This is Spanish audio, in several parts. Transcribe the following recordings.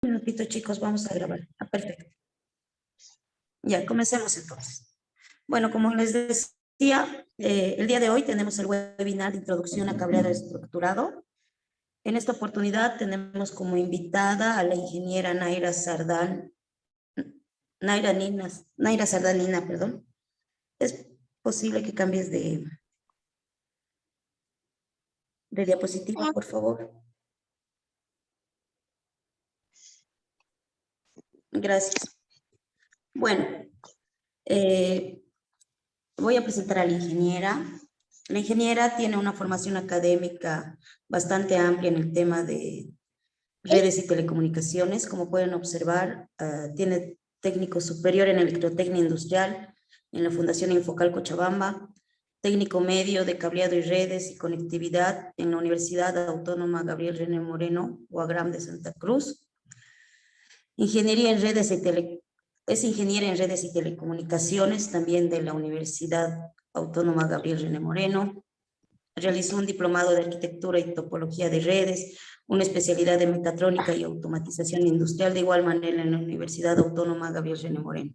Un minutito, chicos, vamos a grabar. Perfecto. Ya, comencemos entonces. Bueno, como les decía, el día de hoy tenemos el webinar de introducción a cableado estructurado. En esta oportunidad tenemos como invitada a la ingeniera Naira Sardalina, perdón. ¿Es posible que cambies de diapositiva, por favor? Gracias. Bueno, voy a presentar a la ingeniera. La ingeniera tiene una formación académica bastante amplia en el tema de redes y telecomunicaciones. Como pueden observar, tiene técnico superior en electrotecnia industrial en la Fundación Infocal Cochabamba, técnico medio de cableado y redes y conectividad en la Universidad Autónoma Gabriel René Moreno, UAGRAM de Santa Cruz. Es ingeniera en redes y telecomunicaciones también de la Universidad Autónoma Gabriel René Moreno. Realizó un diplomado de arquitectura y topología de redes, una especialidad de mecatrónica y automatización industrial de igual manera en la Universidad Autónoma Gabriel René Moreno.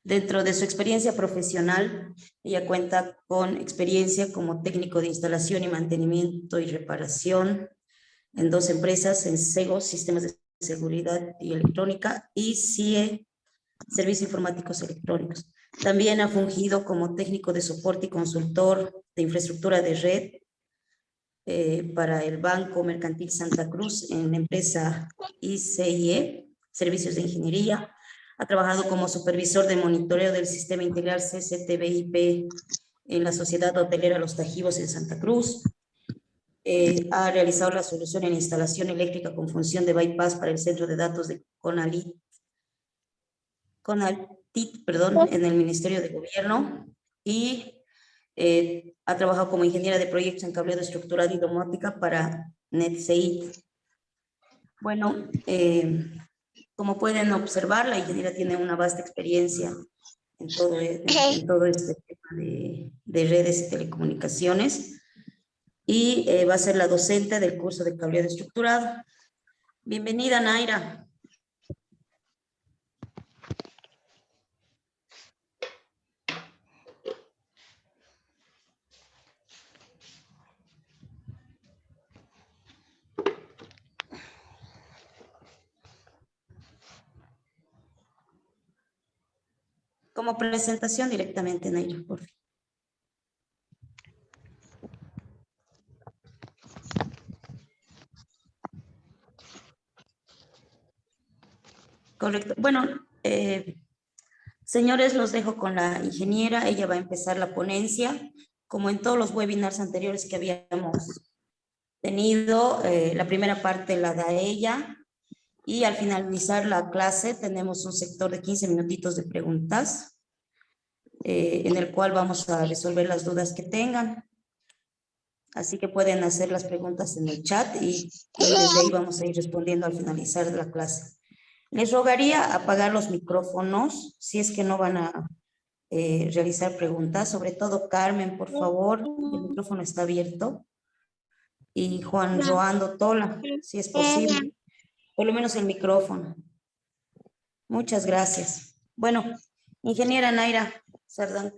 Dentro de su experiencia profesional, ella cuenta con experiencia como técnico de instalación y mantenimiento y reparación en 2 empresas, en SEGO, Sistemas de Seguridad y Electrónica, y CIE, Servicios Informáticos Electrónicos. También ha fungido como técnico de soporte y consultor de infraestructura de red para el Banco Mercantil Santa Cruz en la empresa ICIE, Servicios de Ingeniería. Ha trabajado como supervisor de monitoreo del Sistema Integral CCTV-IP en la Sociedad Hotelera Los Tajivos en Santa Cruz. Ha realizado la solución en instalación eléctrica con función de bypass para el centro de datos de Conalit, en el Ministerio de Gobierno, y ha trabajado como ingeniera de proyectos en cableado estructurado y domótica para NetCI. Bueno, como pueden observar, la ingeniera tiene una vasta experiencia en todo este tema de redes y telecomunicaciones, y va a ser la docente del curso de cableado estructurado. Bienvenida, Naira. Como presentación directamente, Naira, por favor. Correcto. Bueno, señores, los dejo con la ingeniera. Ella va a empezar la ponencia. Como en todos los webinars anteriores que habíamos tenido, la primera parte la da ella, y al finalizar la clase tenemos un sector de 15 minutitos de preguntas, en el cual vamos a resolver las dudas que tengan. Así que pueden hacer las preguntas en el chat y desde ahí vamos a ir respondiendo al finalizar la clase. Les rogaría apagar los micrófonos si es que no van a realizar preguntas, sobre todo Carmen, por favor, el micrófono está abierto, y Juan Roando Tola, si es posible, por lo menos el micrófono. Muchas gracias. Bueno, ingeniera Naira Sardán,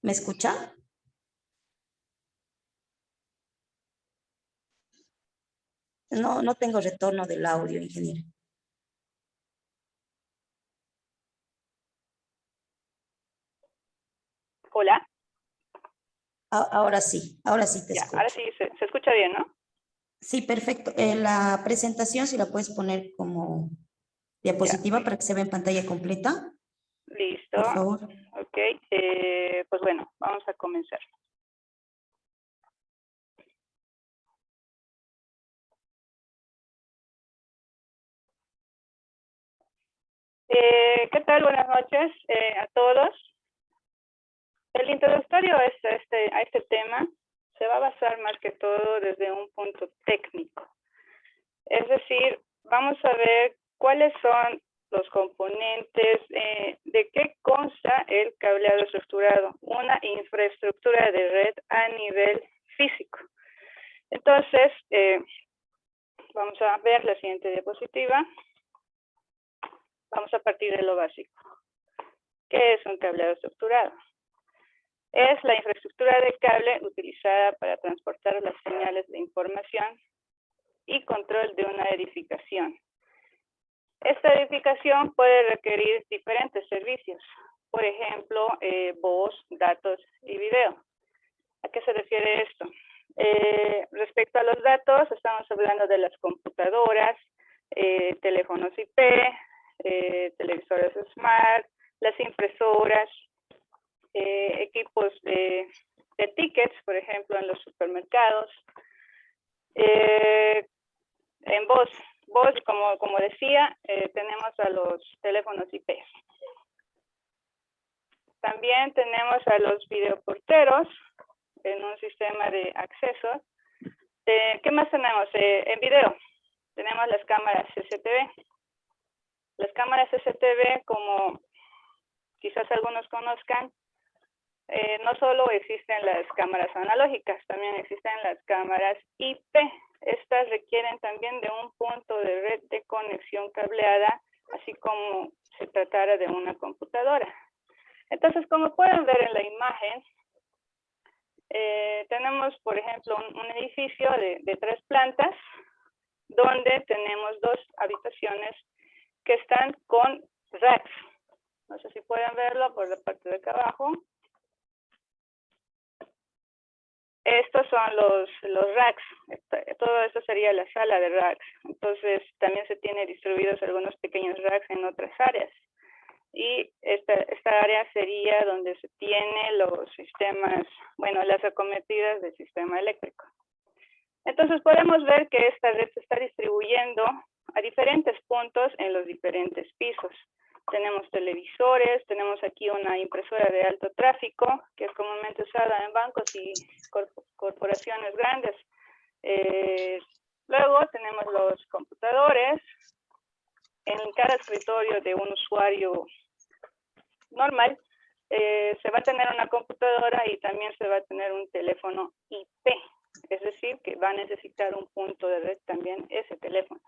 ¿me escucha? No tengo retorno del audio, ingeniera. Hola. Ahora sí te Ya, escucho. ahora sí se escucha bien, ¿no? Sí, perfecto. La presentación, si la puedes poner como diapositiva Ya. para que se vea en pantalla completa. Listo. Por favor. Ok, pues bueno, vamos a comenzar. ¿Qué tal? Buenas noches a todos. El introductorio a este tema se va a basar más que todo desde un punto técnico. Es decir, vamos a ver cuáles son los componentes, de qué consta el cableado estructurado, una infraestructura de red a nivel físico. Entonces, Vamos a ver la siguiente diapositiva. Vamos a partir de lo básico. ¿Qué es un cableado estructurado? Es la infraestructura de cable utilizada para transportar las señales de información y control de una edificación. Esta edificación puede requerir diferentes servicios, por ejemplo, voz, datos y video. ¿A qué se refiere esto? Respecto a los datos, estamos hablando de las computadoras, teléfonos IP, televisores smart, las impresoras, equipos de tickets, por ejemplo, en los supermercados. En voz, como decía, tenemos a los teléfonos IP. También tenemos a los videoporteros en un sistema de acceso. ¿Qué más tenemos? En video tenemos las cámaras CCTV. Las cámaras CCTV, como quizás algunos conozcan, no solo existen las cámaras analógicas, también existen las cámaras IP. Estas requieren también de un punto de red de conexión cableada, así como se tratara de una computadora. Entonces, como pueden ver en la imagen, tenemos, por ejemplo, un edificio de 3 plantas, donde tenemos 2 habitaciones que están con racks. No sé si pueden verlo por la parte de acá abajo. Estos son los racks. Todo esto sería la sala de racks. Entonces, también se tiene distribuidos algunos pequeños racks en otras áreas. Y esta área sería donde se tiene los sistemas, bueno, las acometidas del sistema eléctrico. Entonces, podemos ver que esta red se está distribuyendo a diferentes puntos en los diferentes pisos. Tenemos televisores, tenemos aquí una impresora de alto tráfico, que es comúnmente usada en bancos y corporaciones grandes. Luego tenemos los computadores. En cada escritorio de un usuario normal, se va a tener una computadora y también se va a tener un teléfono IP. Es decir, que va a necesitar un punto de red también ese teléfono.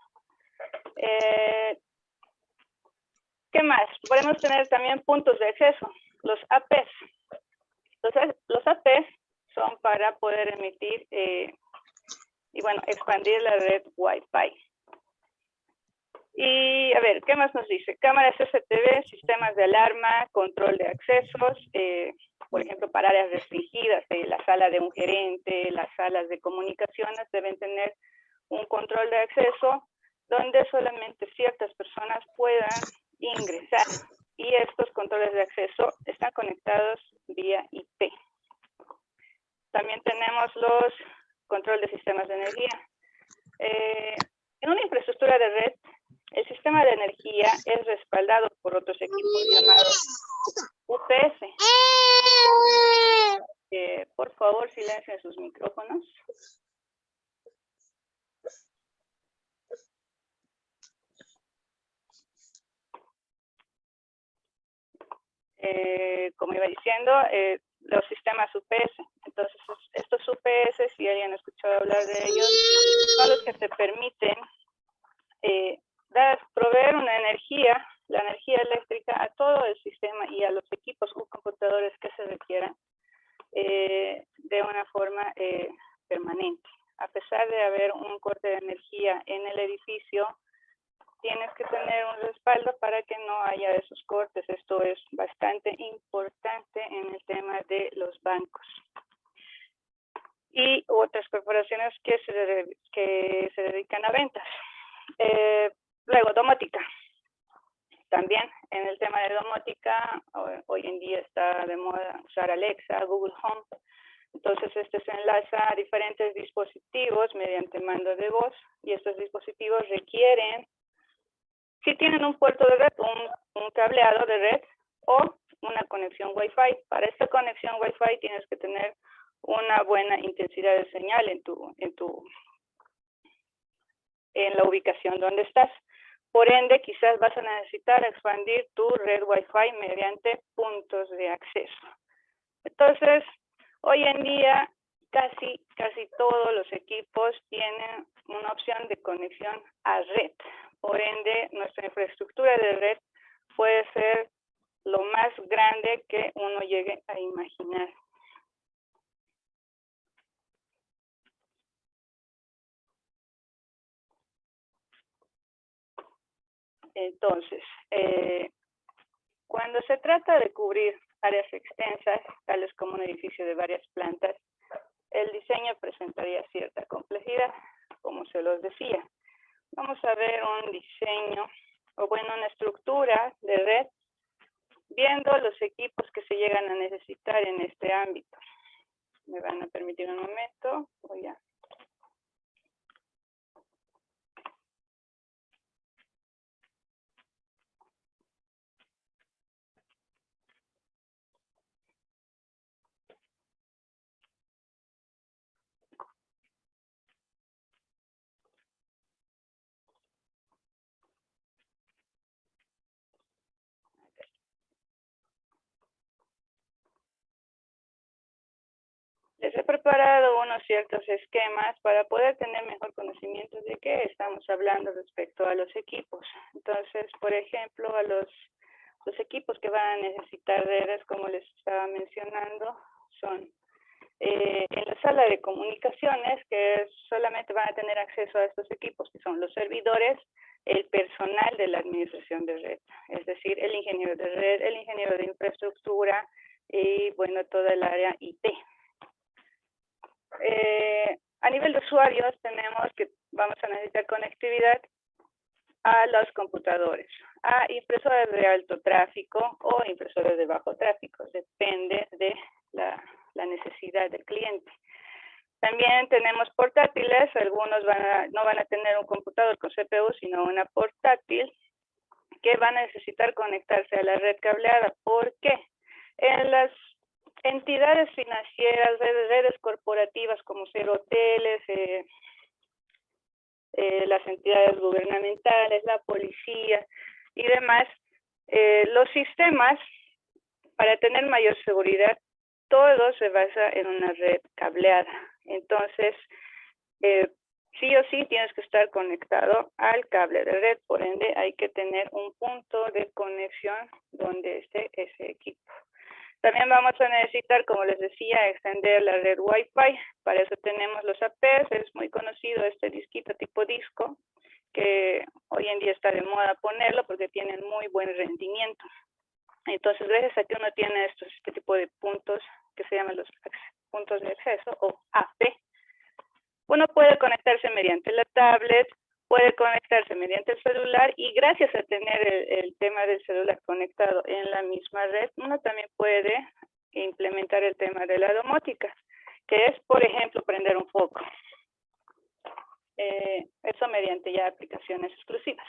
¿Qué más? Podemos tener también puntos de acceso, los APs. Los APs son para poder emitir y bueno, expandir la red Wi-Fi. Y a ver, ¿qué más nos dice? Cámaras CCTV, sistemas de alarma, control de accesos, por ejemplo, para áreas restringidas, la sala de un gerente, las salas de comunicaciones deben tener un control de acceso donde solamente ciertas personas puedan ingresar. Y estos controles de acceso están conectados vía IP. También tenemos los control de sistemas de energía. En una infraestructura de red, el sistema de energía es respaldado por otros equipos llamados UPS. Por favor, silencien sus micrófonos. Como iba diciendo, los sistemas UPS. Entonces, estos UPS, si alguien ha escuchado hablar de ellos, son los que te permiten proveer una energía, la energía eléctrica a todo el sistema y a los equipos o computadores que se requieran de una forma permanente. A pesar de haber un corte de energía en el edificio, tienes que tener un respaldo para que no haya esos cortes. Esto es bastante importante en el tema de los bancos y otras corporaciones que se dedican a ventas. Luego, domótica. También en el tema de domótica, hoy en día está de moda usar Alexa, Google Home. Entonces, se enlaza a diferentes dispositivos mediante mando de voz y estos dispositivos requieren, si tienen un puerto de red, un cableado de red o una conexión Wi-Fi. Para esta conexión Wi-Fi tienes que tener una buena intensidad de señal en la ubicación donde estás. Por ende, quizás vas a necesitar expandir tu red Wi-Fi mediante puntos de acceso. Entonces, hoy en día casi todos los equipos tienen una opción de conexión a red. Por ende, nuestra infraestructura de red puede ser lo más grande que uno llegue a imaginar. Entonces, cuando se trata de cubrir áreas extensas, tales como un edificio de varias plantas, el diseño presentaría cierta complejidad, como se los decía. Vamos a ver un diseño, o bueno, una estructura de red, viendo los equipos que se llegan a necesitar en este ámbito. Me van a permitir un momento, voy a... Les he preparado unos ciertos esquemas para poder tener mejor conocimiento de qué estamos hablando respecto a los equipos. Entonces, por ejemplo, a los equipos que van a necesitar redes, como les estaba mencionando, son en la sala de comunicaciones, que solamente van a tener acceso a estos equipos, que son los servidores, el personal de la administración de red, es decir, el ingeniero de red, el ingeniero de infraestructura y, bueno, toda el área IT. A nivel de usuarios tenemos que vamos a necesitar conectividad a los computadores, a impresoras de alto tráfico o impresoras de bajo tráfico, depende de la necesidad del cliente. También tenemos portátiles, algunos no van a tener un computador con CPU, sino una portátil, que van a necesitar conectarse a la red cableada. ¿Por qué? En las entidades financieras, redes corporativas como ser hoteles, las entidades gubernamentales, la policía y demás, los sistemas, para tener mayor seguridad, todo se basa en una red cableada. Entonces, sí o sí tienes que estar conectado al cable de red, por ende hay que tener un punto de conexión donde esté ese equipo. También vamos a necesitar, como les decía, extender la red Wi-Fi. Para eso tenemos los APs, es muy conocido este disquito tipo disco, que hoy en día está de moda ponerlo porque tienen muy buen rendimiento. Entonces, gracias a que uno tiene este tipo de puntos que se llaman los puntos de acceso o AP, uno puede conectarse mediante la tablet, puede conectarse mediante el celular y gracias a tener el tema del celular conectado en la misma red, uno también puede implementar el tema de la domótica, que es, por ejemplo, prender un foco. Eso mediante ya aplicaciones exclusivas.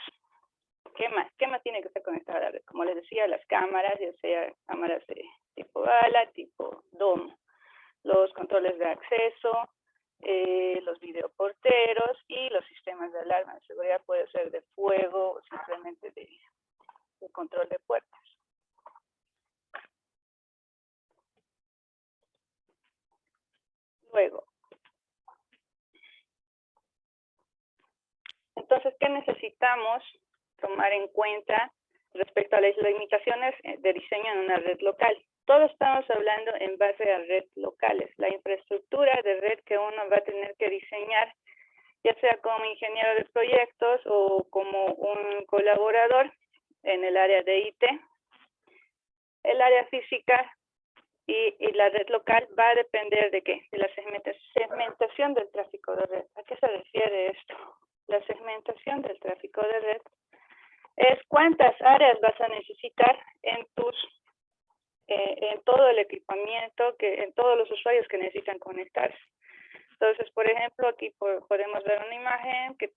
¿Qué más? ¿Qué más tiene que estar conectado a la red? Como les decía, las cámaras, ya sea cámaras de tipo bala, tipo domo, los controles de acceso, los videoporteros y los sistemas de alarma de seguridad, puede ser de fuego o simplemente de control de puertas. Luego, entonces, ¿qué necesitamos tomar en cuenta respecto a las limitaciones de diseño en una red local? Todos estamos hablando en base a redes locales, la infraestructura de red que uno va a tener que diseñar, ya sea como ingeniero de proyectos o como un colaborador en el área de IT, el área física y la red local va a depender de ¿qué? De la segmentación del tráfico de red. ¿A qué se refiere esto? La segmentación del tráfico de red es cuántas áreas vas a necesitar en todo el equipamiento, en todos los usuarios que necesitan conectarse. Entonces, por ejemplo, aquí podemos ver una imagen que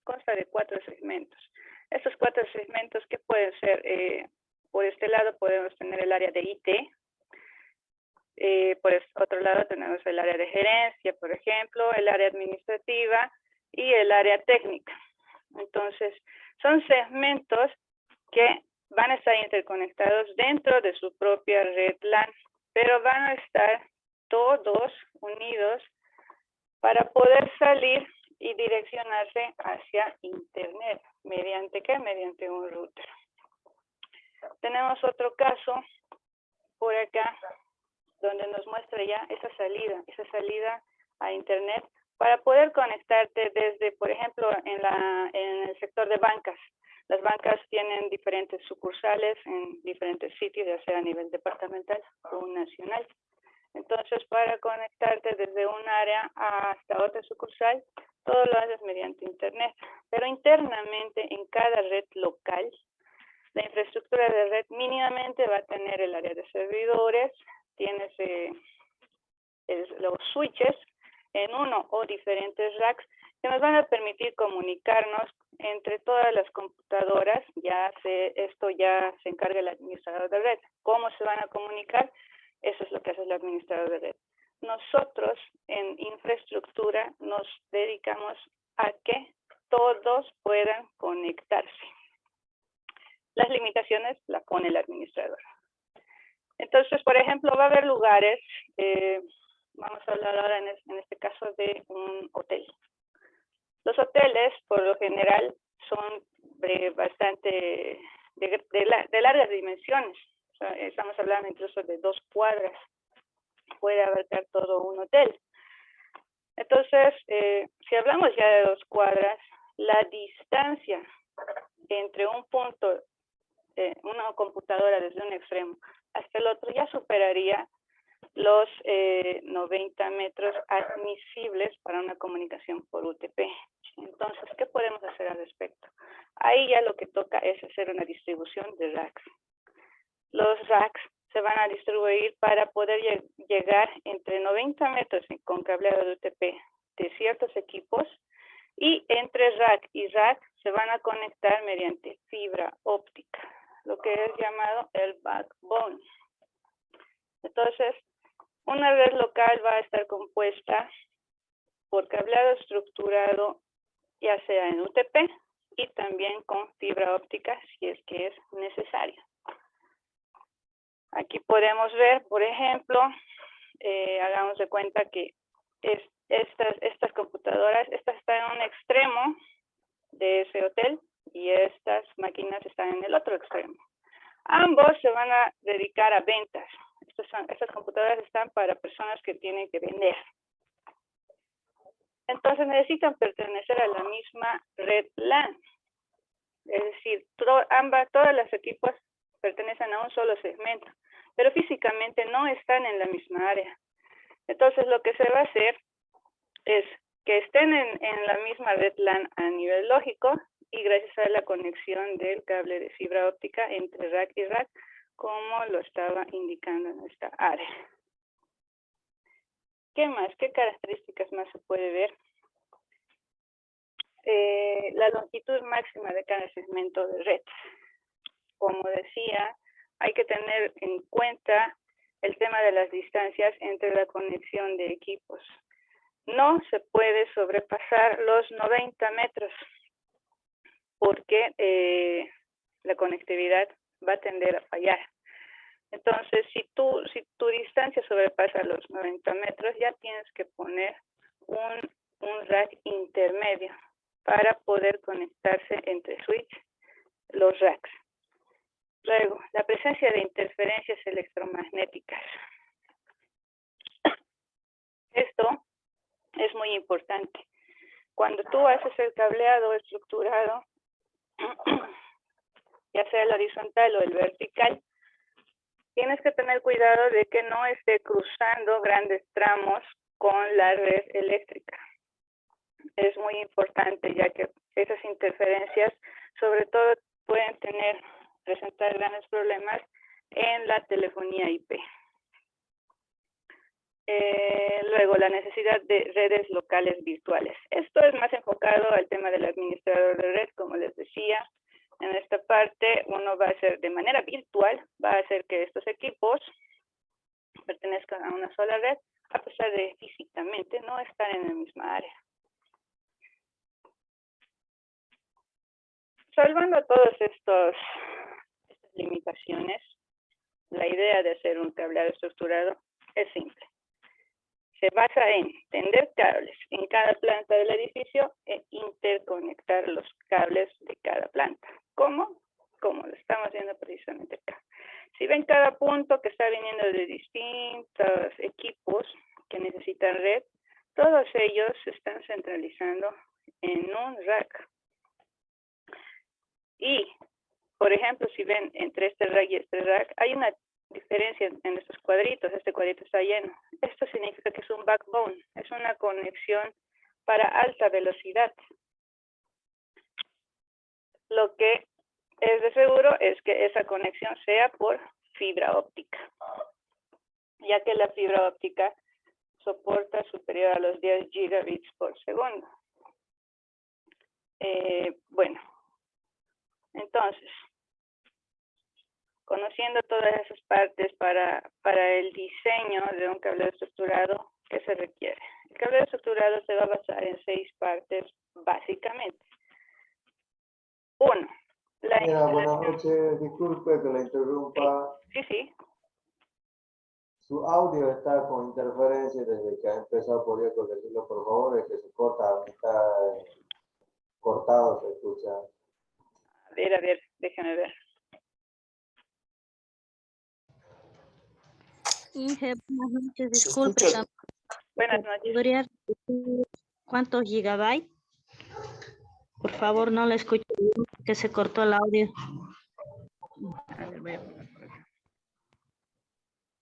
consta de 4 segmentos. Estos 4 segmentos, ¿qué pueden ser? Por este lado podemos tener el área de IT. Por otro lado tenemos el área de gerencia, por ejemplo, el área administrativa y el área técnica. Entonces, son segmentos que van a estar interconectados dentro de su propia red LAN, pero van a estar todos unidos para poder salir y direccionarse hacia Internet. ¿Mediante qué? Mediante un router. Tenemos otro caso por acá, donde nos muestra ya esa salida a Internet para poder conectarte desde, por ejemplo, en el sector de bancas. Las bancas tienen diferentes sucursales en diferentes sitios, ya sea a nivel departamental o nacional. Entonces, para conectarte desde un área hasta otra sucursal, todo lo haces mediante Internet. Pero internamente, en cada red local, la infraestructura de red mínimamente va a tener el área de servidores, tienes los switches en uno o diferentes racks que nos van a permitir comunicarnos entre todas las computadoras. Esto ya se encarga el administrador de red. ¿Cómo se van a comunicar? Eso es lo que hace el administrador de red. Nosotros en infraestructura nos dedicamos a que todos puedan conectarse. Las limitaciones las pone el administrador. Entonces, por ejemplo, va a haber lugares, vamos a hablar ahora en este caso de un hotel. Los hoteles, por lo general, son bastante de largas dimensiones. O sea, estamos hablando incluso de 2 cuadras. Puede abarcar todo un hotel. Entonces, si hablamos ya de 2 cuadras, la distancia entre un punto, una computadora desde un extremo hasta el otro ya superaría los 90 metros admisibles para una comunicación por UTP. Entonces, ¿qué podemos hacer al respecto? Ahí ya lo que toca es hacer una distribución de racks. Los racks se van a distribuir para poder llegar entre 90 metros con cableado de UTP de ciertos equipos, y entre rack y rack se van a conectar mediante fibra óptica, lo que es llamado el backbone. Entonces, una red local va a estar compuesta por cableado estructurado, ya sea en UTP y también con fibra óptica si es que es necesario. Aquí podemos ver, por ejemplo, hagamos de cuenta que estas computadoras, esta está en un extremo de ese hotel y estas máquinas están en el otro extremo. Ambos se van a dedicar a ventas. Estas computadoras están para personas que tienen que vender. Entonces necesitan pertenecer a la misma red LAN. Es decir, todos los equipos pertenecen a un solo segmento, pero físicamente no están en la misma área. Entonces lo que se va a hacer es que estén en la misma red LAN a nivel lógico, y gracias a la conexión del cable de fibra óptica entre rack y rack, como lo estaba indicando en esta área. ¿Qué más? ¿Qué características más se puede ver? La longitud máxima de cada segmento de red. Como decía, hay que tener en cuenta el tema de las distancias entre la conexión de equipos. No se puede sobrepasar los 90 metros porque la conectividad va a tender a fallar. Entonces, si tu distancia sobrepasa los 90 metros, ya tienes que poner un rack intermedio para poder conectarse entre switch, los racks. Luego, la presencia de interferencias electromagnéticas. Esto es muy importante. Cuando tú haces el cableado estructurado, ya sea el horizontal o el vertical, tienes que tener cuidado de que no esté cruzando grandes tramos con la red eléctrica. Es muy importante, ya que esas interferencias, sobre todo, pueden presentar grandes problemas en la telefonía IP. Luego, la necesidad de redes locales virtuales. Esto es más enfocado al tema del administrador de red, como les decía. En esta parte, uno va a hacer de manera virtual, va a hacer que estos equipos pertenezcan a una sola red, a pesar de físicamente no estar en la misma área. Salvando todas estas limitaciones, la idea de hacer un cableado estructurado es simple. se basa en tender cables en cada planta del edificio e interconectar los cables de cada planta. ¿Cómo? Como lo estamos haciendo precisamente acá. Si ven cada punto que está viniendo de distintos equipos que necesitan red, todos ellos se están centralizando en un rack. Y, por ejemplo, si ven entre este rack y este rack, hay una diferencia en estos cuadritos. Este cuadrito está lleno. Esto significa que es un backbone, es una conexión para alta velocidad. Lo que es de seguro es que esa conexión sea por fibra óptica, ya que la fibra óptica soporta superior a los 10 gigabits por segundo. Bueno, entonces, conociendo todas esas partes para el diseño de un cableado estructurado, ¿qué se requiere? El cableado estructurado se va a basar en 6 partes, básicamente. 1. Buenas noches, disculpe que la interrumpa. Sí. Su audio está con interferencia desde que ha empezado. ¿Podría corregirlo, por favor? Es que se corta, está cortado, se escucha. A ver, déjame ver. Inge, buenas noches, disculpe. Buenas noches. ¿Podría repetir cuántos gigabytes? Por favor, no la escucho bien, que se cortó el audio. A ver, voy a poner por acá.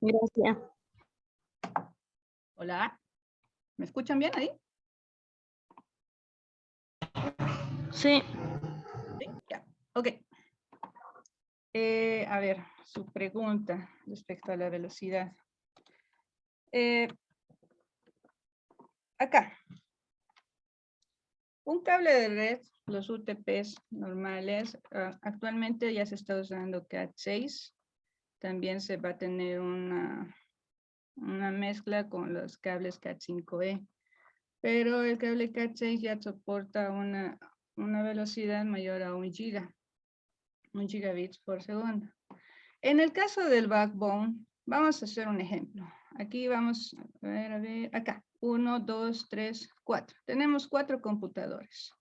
Gracias. Hola, ¿me escuchan bien ahí? Sí. Sí, ya, ok. A ver, su pregunta respecto a la velocidad. Acá, un cable de red, los UTPs normales, actualmente ya se está usando Cat6. También se va a tener una mezcla con los cables Cat5e. Pero el cable Cat6 ya soporta una velocidad mayor a 1 gigabits por segundo. En el caso del backbone, vamos a hacer un ejemplo. Aquí vamos a ver, acá. 1, 2, 3, 4. Tenemos 4 computadores.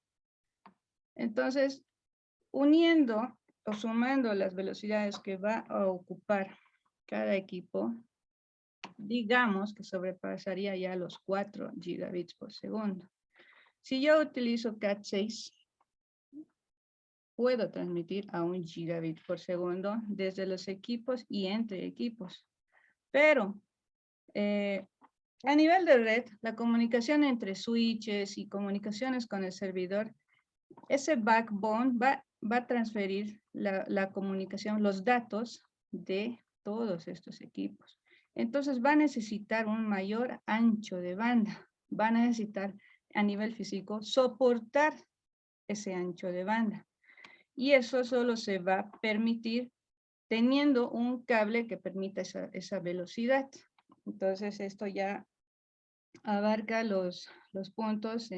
Entonces, uniendo o sumando las velocidades que va a ocupar cada equipo, digamos que sobrepasaría ya los 4 gigabits por segundo. Si yo utilizo Cat6, puedo transmitir a 1 gigabit por segundo desde los equipos y entre equipos. Pero a nivel de red, la comunicación entre switches y comunicaciones con el servidor, ese backbone va a transferir la comunicación, los datos de todos estos equipos. Entonces va a necesitar un mayor ancho de banda. Van a necesitar a nivel físico soportar ese ancho de banda. Y eso solo se va a permitir teniendo un cable que permita esa velocidad. Entonces esto ya abarca los puntos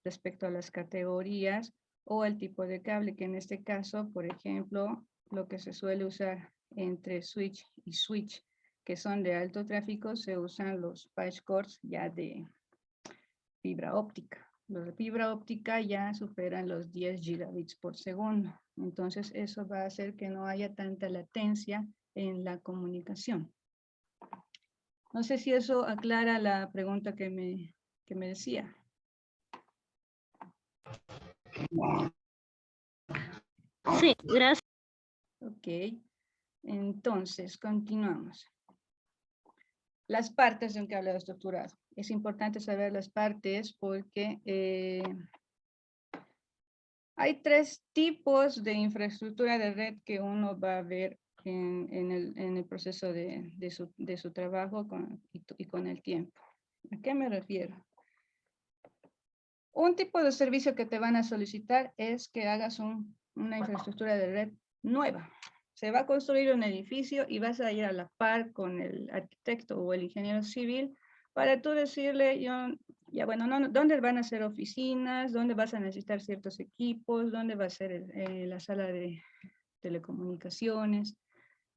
respecto a las categorías o el tipo de cable, que en este caso, por ejemplo, lo que se suele usar entre switch y switch, que son de alto tráfico, se usan los patch cords ya de fibra óptica. Los de fibra óptica ya superan los 10 gigabits por segundo. Entonces eso va a hacer que no haya tanta latencia en la comunicación. No sé si eso aclara la pregunta que me decía. Sí, gracias. Ok, entonces continuamos. Las partes de un cableado estructurado. Es importante saber las partes porque hay 3 tipos de infraestructura de red que uno va a ver en el proceso de su trabajo y con el tiempo. ¿A qué me refiero? Un tipo de servicio que te van a solicitar es que hagas una infraestructura de red nueva. Se va a construir un edificio y vas a ir a la par con el arquitecto o el ingeniero civil para tú decirle, ¿dónde van a ser oficinas? ¿Dónde vas a necesitar ciertos equipos? ¿Dónde va a ser la sala de telecomunicaciones?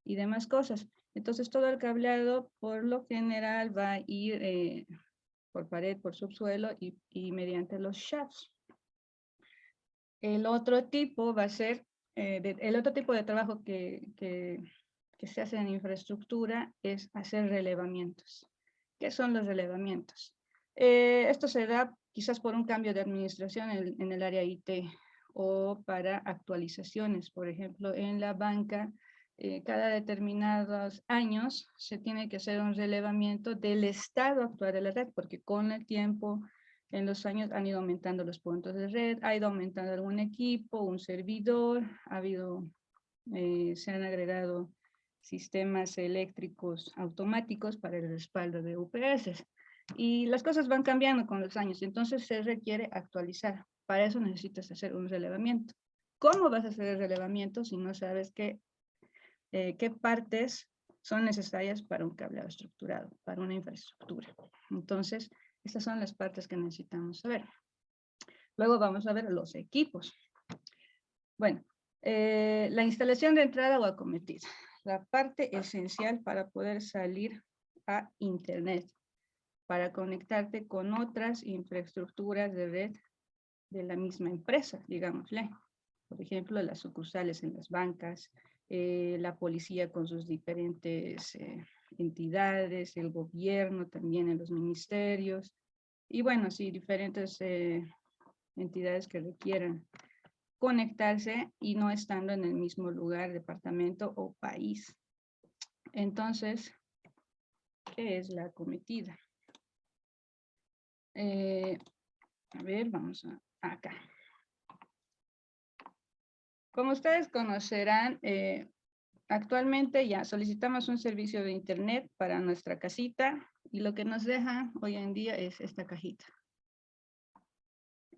Y demás cosas. Entonces todo el cableado por lo general va a ir por pared, por subsuelo y mediante los shafts. El otro tipo va a ser, el otro tipo de trabajo que se hace en infraestructura es hacer relevamientos. ¿Qué son los relevamientos? Esto se da quizás por un cambio de administración en el área IT o para actualizaciones. Por ejemplo, en la banca, cada determinados años se tiene que hacer un relevamiento del estado actual de la red, porque con el tiempo, en los años han ido aumentando los puntos de red, ha ido aumentando algún equipo, un servidor, se han agregado sistemas eléctricos automáticos para el respaldo de UPS. Y las cosas van cambiando con los años, entonces se requiere actualizar. Para eso necesitas hacer un relevamiento. ¿Cómo vas a hacer el relevamiento si no sabes qué partes son necesarias para un cableado estructurado, para una infraestructura? Entonces, estas son las partes que necesitamos saber. Luego vamos a ver los equipos. Bueno, la instalación de entrada o acometida. La parte esencial para poder salir a Internet, para conectarte con otras infraestructuras de red de la misma empresa, digámosle. Por ejemplo, las sucursales en las bancas, la policía con sus diferentes entidades, el gobierno también en los ministerios, y bueno, sí, diferentes entidades que requieran conectarse y no estando en el mismo lugar, departamento o país. Entonces, ¿qué es la acometida? A ver, vamos acá. Como ustedes conocerán, actualmente ya solicitamos un servicio de Internet para nuestra casita y lo que nos deja hoy en día es esta cajita.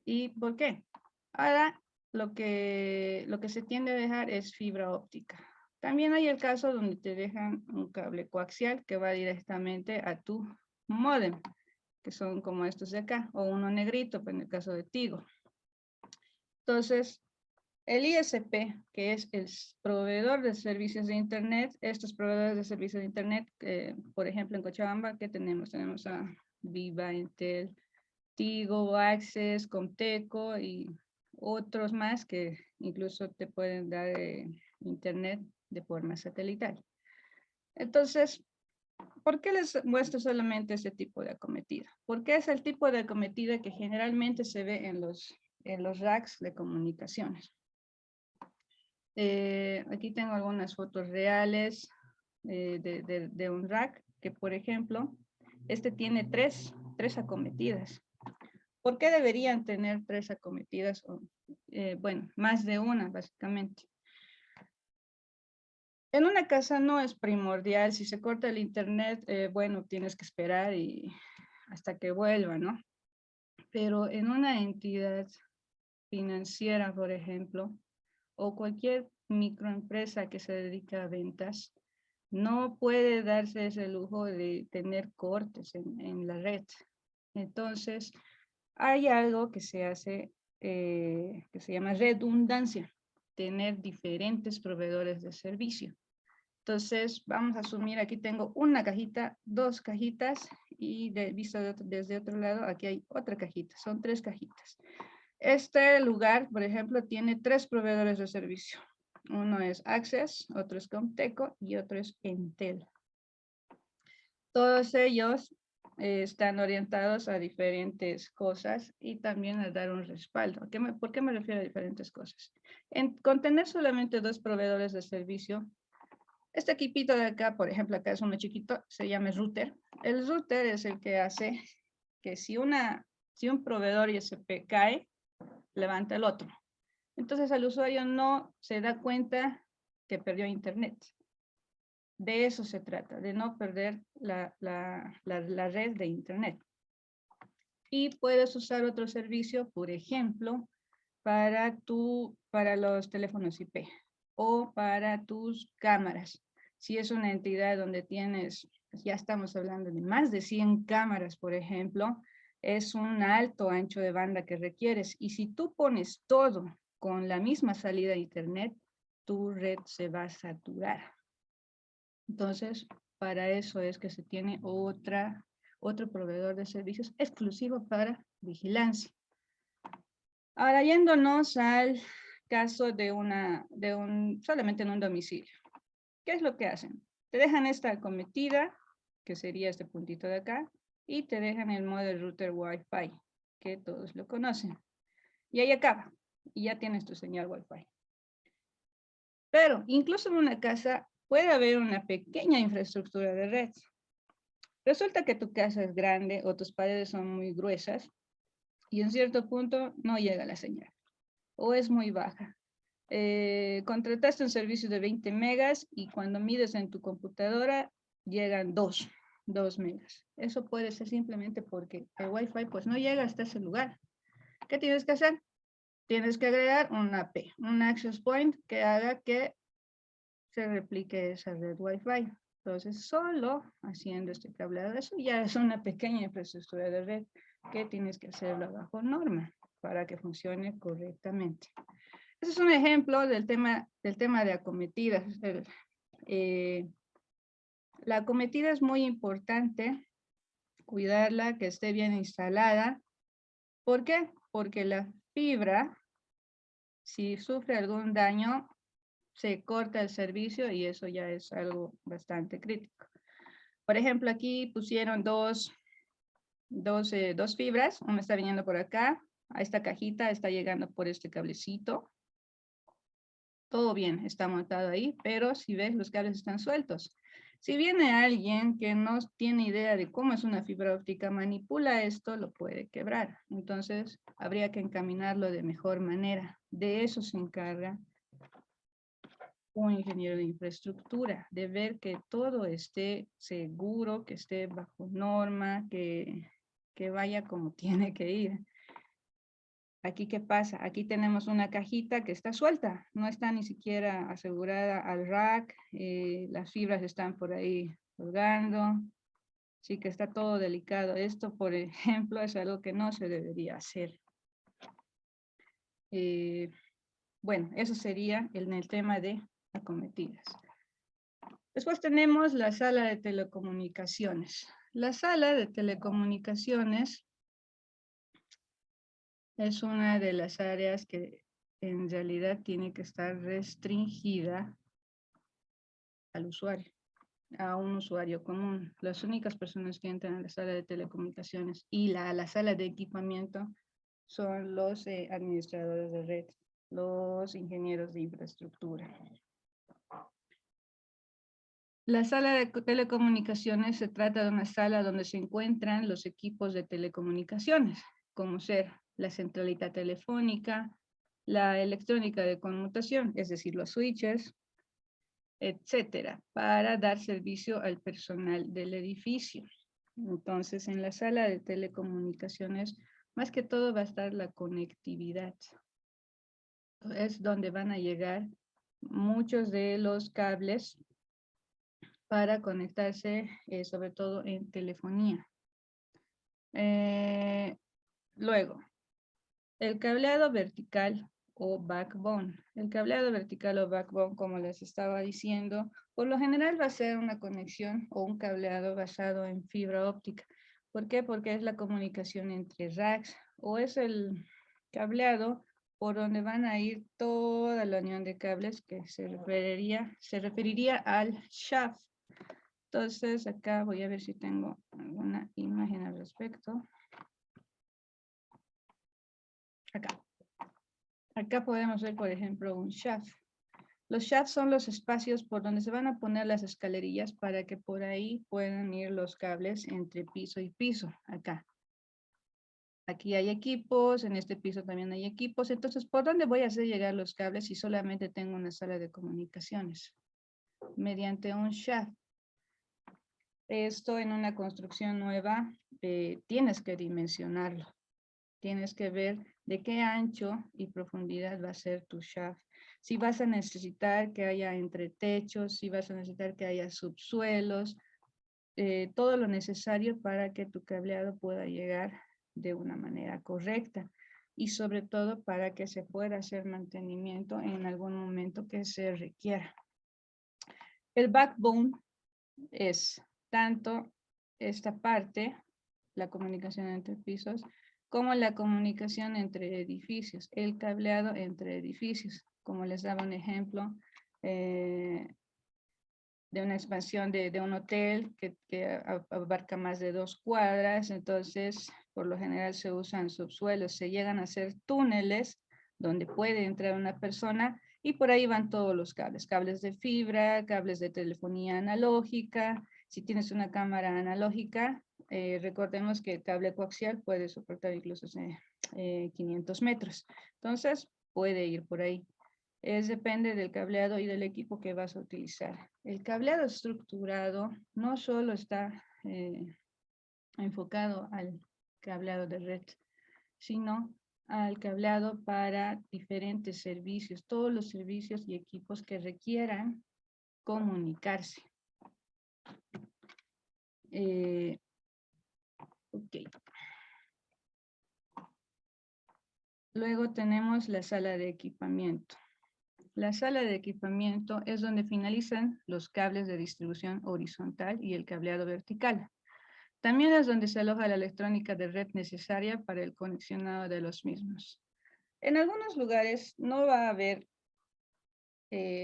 ¿Y por qué? Ahora lo que se tiende a dejar es fibra óptica. También hay el caso donde te dejan un cable coaxial que va directamente a tu módem, que son como estos de acá, o uno negrito, pues en el caso de Tigo. Entonces, el ISP, que es el proveedor de servicios de Internet, estos proveedores de servicios de Internet, por ejemplo, en Cochabamba, ¿qué tenemos? Tenemos a Viva, Entel, Tigo, Access, Comteco y otros más que incluso te pueden dar Internet de forma satelital. Entonces, ¿por qué les muestro solamente ese tipo de acometida? Porque es el tipo de acometida que generalmente se ve en los racks de comunicaciones. Aquí tengo algunas fotos reales de un rack que, por ejemplo, este tiene tres acometidas. ¿Por qué deberían tener tres acometidas? Bueno, más de una, básicamente. En una casa no es primordial. Si se corta el internet, bueno, tienes que esperar hasta que vuelva, ¿no? Pero en una entidad financiera, por ejemplo, o cualquier microempresa que se dedica a ventas, no puede darse ese lujo de tener cortes en la red. Entonces, hay algo que se hace, que se llama redundancia, tener diferentes proveedores de servicio. Entonces, vamos a asumir, aquí tengo una cajita, dos cajitas, y visto desde otro lado, aquí hay otra cajita, son tres cajitas. Este lugar, por ejemplo, tiene tres proveedores de servicio. Uno es Access, otro es Comteco y otro es Entel. Todos ellos están orientados a diferentes cosas y también a dar un respaldo. ¿Por qué me refiero a diferentes cosas? Con tener solamente dos proveedores de servicio, este equipito de acá, por ejemplo, acá es uno chiquito, se llama router. El router es el que hace que si un proveedor ISP cae, levanta el otro. Entonces el usuario no se da cuenta que perdió internet. De eso se trata, de no perder la red de internet. Y puedes usar otro servicio, por ejemplo, para los teléfonos IP o para tus cámaras. Si es una entidad donde tienes, ya estamos hablando de más de 100 cámaras, por ejemplo, es un alto ancho de banda que requieres. Y si tú pones todo con la misma salida a internet, tu red se va a saturar. Entonces, para eso es que se tiene otro proveedor de servicios exclusivo para vigilancia. Ahora, yéndonos al caso de solamente en un domicilio. ¿Qué es lo que hacen? Te dejan esta acometida, que sería este puntito de acá, y te dejan el model router Wi-Fi, que todos lo conocen. Y ahí acaba, y ya tienes tu señal Wi-Fi. Pero incluso en una casa puede haber una pequeña infraestructura de red. Resulta que tu casa es grande o tus paredes son muy gruesas y en cierto punto no llega la señal o es muy baja. Contrataste un servicio de 20 megas y cuando mides en tu computadora llegan 2 megas. Eso puede ser simplemente porque el Wi-Fi pues no llega hasta ese lugar. ¿Qué tienes que hacer? Tienes que agregar una AP, un access point que haga que se replique esa red Wi-Fi. Entonces, solo haciendo este cableado, eso ya es una pequeña infraestructura de red que tienes que hacerlo bajo norma para que funcione correctamente. Ese es un ejemplo del tema de acometidas. La acometida es muy importante, cuidarla, que esté bien instalada. ¿Por qué? Porque la fibra, si sufre algún daño, se corta el servicio y eso ya es algo bastante crítico. Por ejemplo, aquí pusieron dos fibras. Una está viniendo por acá, a esta cajita está llegando por este cablecito. Todo bien, está montado ahí, pero si ves, los cables están sueltos. Si viene alguien que no tiene idea de cómo es una fibra óptica, manipula esto, lo puede quebrar. Entonces, habría que encaminarlo de mejor manera. De eso se encarga un ingeniero de infraestructura, de ver que todo esté seguro, que esté bajo norma, que vaya como tiene que ir. Aquí, ¿qué pasa? Aquí tenemos una cajita que está suelta, no está ni siquiera asegurada al rack, las fibras están por ahí colgando, sí que está todo delicado. Esto, por ejemplo, es algo que no se debería hacer. Bueno, eso sería en el tema de acometidas. Después tenemos la sala de telecomunicaciones. La sala de telecomunicaciones es una de las áreas que en realidad tiene que estar restringida al usuario, a un usuario común. Las únicas personas que entran a la sala de telecomunicaciones y a la sala de equipamiento son los administradores de red, los ingenieros de infraestructura. La sala de telecomunicaciones se trata de una sala donde se encuentran los equipos de telecomunicaciones, como ser la centralita telefónica, la electrónica de conmutación, es decir, los switches, etcétera, para dar servicio al personal del edificio. Entonces, en la sala de telecomunicaciones, más que todo va a estar la conectividad. Es donde van a llegar muchos de los cables para conectarse, sobre todo en telefonía. Luego, el cableado vertical o backbone. El cableado vertical o backbone, como les estaba diciendo, por lo general va a ser una conexión o un cableado basado en fibra óptica. ¿Por qué? Porque es la comunicación entre racks o es el cableado por donde van a ir toda la unión de cables que se referiría al shaft. Entonces, acá voy a ver si tengo alguna imagen al respecto. Acá podemos ver, por ejemplo, un shaft. Los shafts son los espacios por donde se van a poner las escalerillas para que por ahí puedan ir los cables entre piso y piso. Acá. Aquí hay equipos, en este piso también hay equipos. Entonces, ¿por dónde voy a hacer llegar los cables si solamente tengo una sala de comunicaciones? Mediante un shaft. Esto en una construcción nueva tienes que dimensionarlo. Tienes que ver de qué ancho y profundidad va a ser tu shaft. Si vas a necesitar que haya entretechos, si vas a necesitar que haya subsuelos, todo lo necesario para que tu cableado pueda llegar de una manera correcta y sobre todo para que se pueda hacer mantenimiento en algún momento que se requiera. El backbone es tanto esta parte la comunicación entre pisos, como la comunicación entre edificios, el cableado entre edificios. Como les daba un ejemplo de una expansión de un hotel que abarca más de 2 cuadras, entonces por lo general se usan subsuelos, se llegan a hacer túneles donde puede entrar una persona y por ahí van todos los cables, cables de fibra, cables de telefonía analógica. Si tienes una cámara analógica, recordemos que el cable coaxial puede soportar incluso 500 metros. Entonces, puede ir por ahí. Depende del cableado y del equipo que vas a utilizar. El cableado estructurado no solo está enfocado al cableado de red, sino al cableado para diferentes servicios, todos los servicios y equipos que requieran comunicarse. Ok. Luego tenemos la sala de equipamiento. La sala de equipamiento es donde finalizan los cables de distribución horizontal y el cableado vertical. También es donde se aloja la electrónica de red necesaria para el conexionado de los mismos. En algunos lugares no va a haber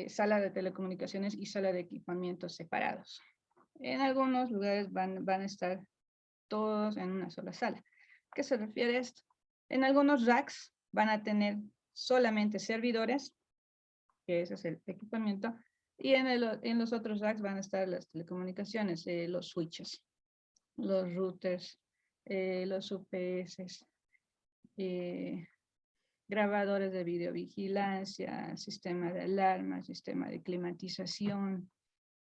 sala de telecomunicaciones y sala de equipamiento separados. En algunos lugares van a estar todos en una sola sala. ¿Qué se refiere a esto? En algunos racks van a tener solamente servidores, que ese es el equipamiento, y en los otros racks van a estar las telecomunicaciones, los switches, los routers, los UPS, grabadores de videovigilancia, sistema de alarma, sistema de climatización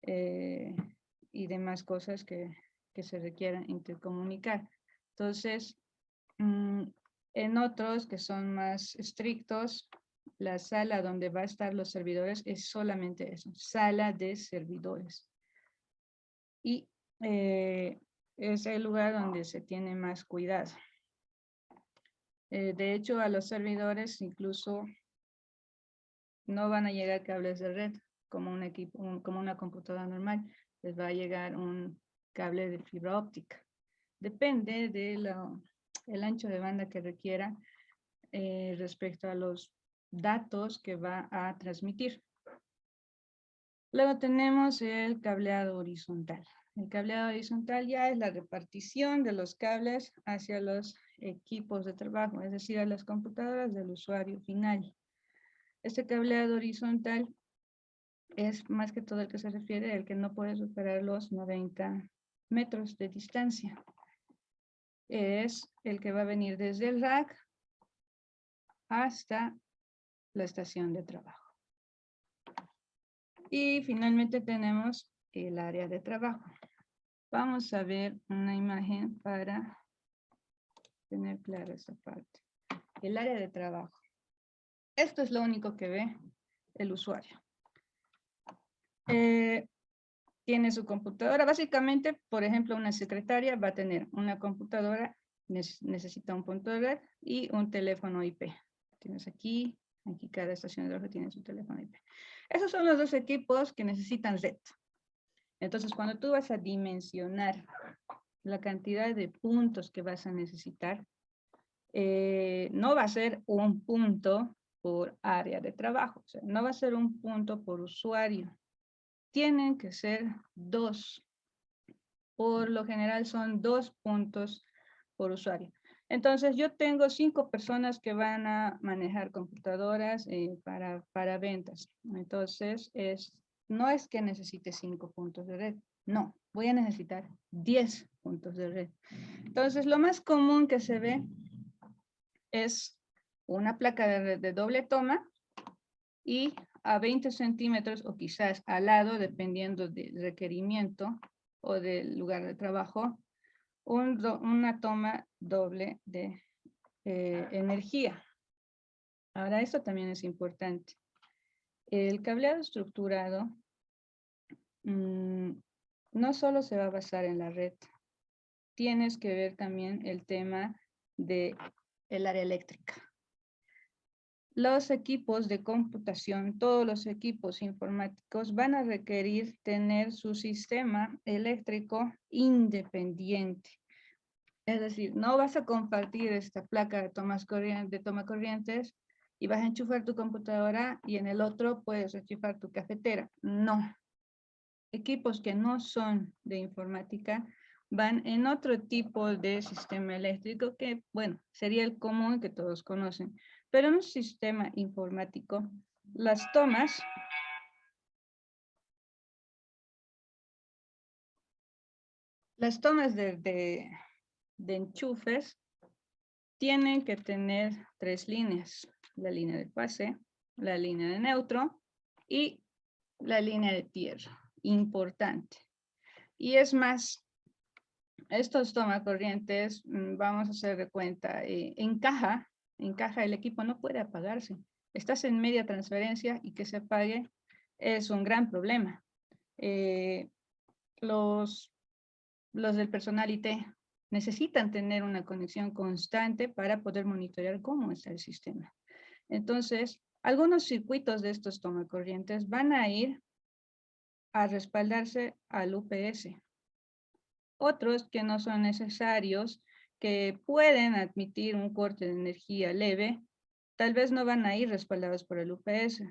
y demás cosas que se requieran intercomunicar. Entonces, en otros que son más estrictos, la sala donde va a estar los servidores es solamente eso, sala de servidores. Y es el lugar donde se tiene más cuidado. De hecho, a los servidores incluso no van a llegar cables de red como un equipo, como una computadora normal. Les va a llegar un cable de fibra óptica. Depende del ancho de banda que requiera respecto a los datos que va a transmitir. Luego tenemos el cableado horizontal. El cableado horizontal ya es la repartición de los cables hacia los equipos de trabajo, es decir, a las computadoras del usuario final. Este cableado horizontal es más que todo el que se refiere al que no puede superar los 90 metros de distancia. Es el que va a venir desde el rack hasta la estación de trabajo. Y finalmente tenemos el área de trabajo. Vamos a ver una imagen para tener clara esta parte. El área de trabajo. Esto es lo único que ve el usuario. Tiene su computadora. Básicamente, por ejemplo, una secretaria va a tener una computadora, necesita un punto de red y un teléfono IP. Tienes aquí cada estación de trabajo tiene su teléfono IP. Esos son los dos equipos que necesitan red. Entonces, cuando tú vas a dimensionar la cantidad de puntos que vas a necesitar, no va a ser un punto por área de trabajo. O sea, no va a ser un punto por usuario. Tienen que ser 2. Por lo general son 2 puntos por usuario. Entonces, yo tengo 5 personas que van a manejar computadoras para ventas. Entonces, no es que necesite 5 puntos de red. No, voy a necesitar 10 puntos de red. Entonces, lo más común que se ve es una placa de red de doble toma y a 20 centímetros o quizás al lado, dependiendo del requerimiento o del lugar de trabajo, una toma doble de energía. Ahora, esto también es importante. El cableado estructurado no solo se va a basar en la red. Tienes que ver también el tema del área eléctrica. Los equipos de computación, todos los equipos informáticos van a requerir tener su sistema eléctrico independiente. Es decir, no vas a compartir esta placa de toma corrientes y vas a enchufar tu computadora y en el otro puedes enchufar tu cafetera. No. Equipos que no son de informática van en otro tipo de sistema eléctrico que, bueno, sería el común que todos conocen. Pero en un sistema informático, las tomas de enchufes tienen que tener 3 líneas. La línea de pase, la línea de neutro y la línea de tierra. Importante. Y es más, estos tomacorrientes, vamos a hacer de cuenta, encaja el equipo, no puede apagarse. Estás en media transferencia y que se apague es un gran problema. Los del personal IT necesitan tener una conexión constante para poder monitorear cómo está el sistema. Entonces, algunos circuitos de estos tomacorrientes van a ir a respaldarse al UPS. Otros que no son necesarios, que pueden admitir un corte de energía leve, tal vez no van a ir respaldados por el UPS.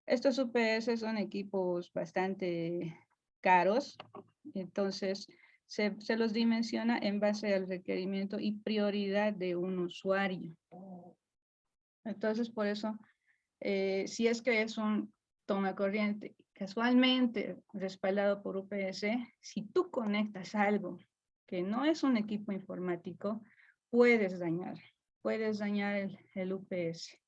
Estos UPS son equipos bastante caros, entonces se los dimensiona en base al requerimiento y prioridad de un usuario. Entonces, por eso, si es que es un tomacorriente casualmente respaldado por UPS, si tú conectas algo que no es un equipo informático, puedes dañar el UPS.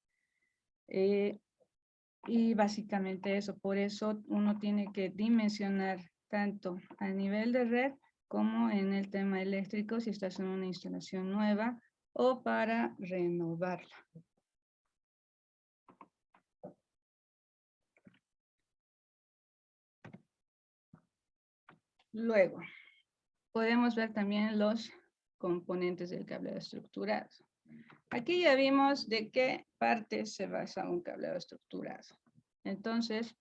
Y básicamente eso, por eso uno tiene que dimensionar tanto a nivel de red como en el tema eléctrico, si estás en una instalación nueva o para renovarla. Luego, podemos ver también los componentes del cableado estructurado. Aquí ya vimos de qué parte se basa un cableado estructurado. Entonces,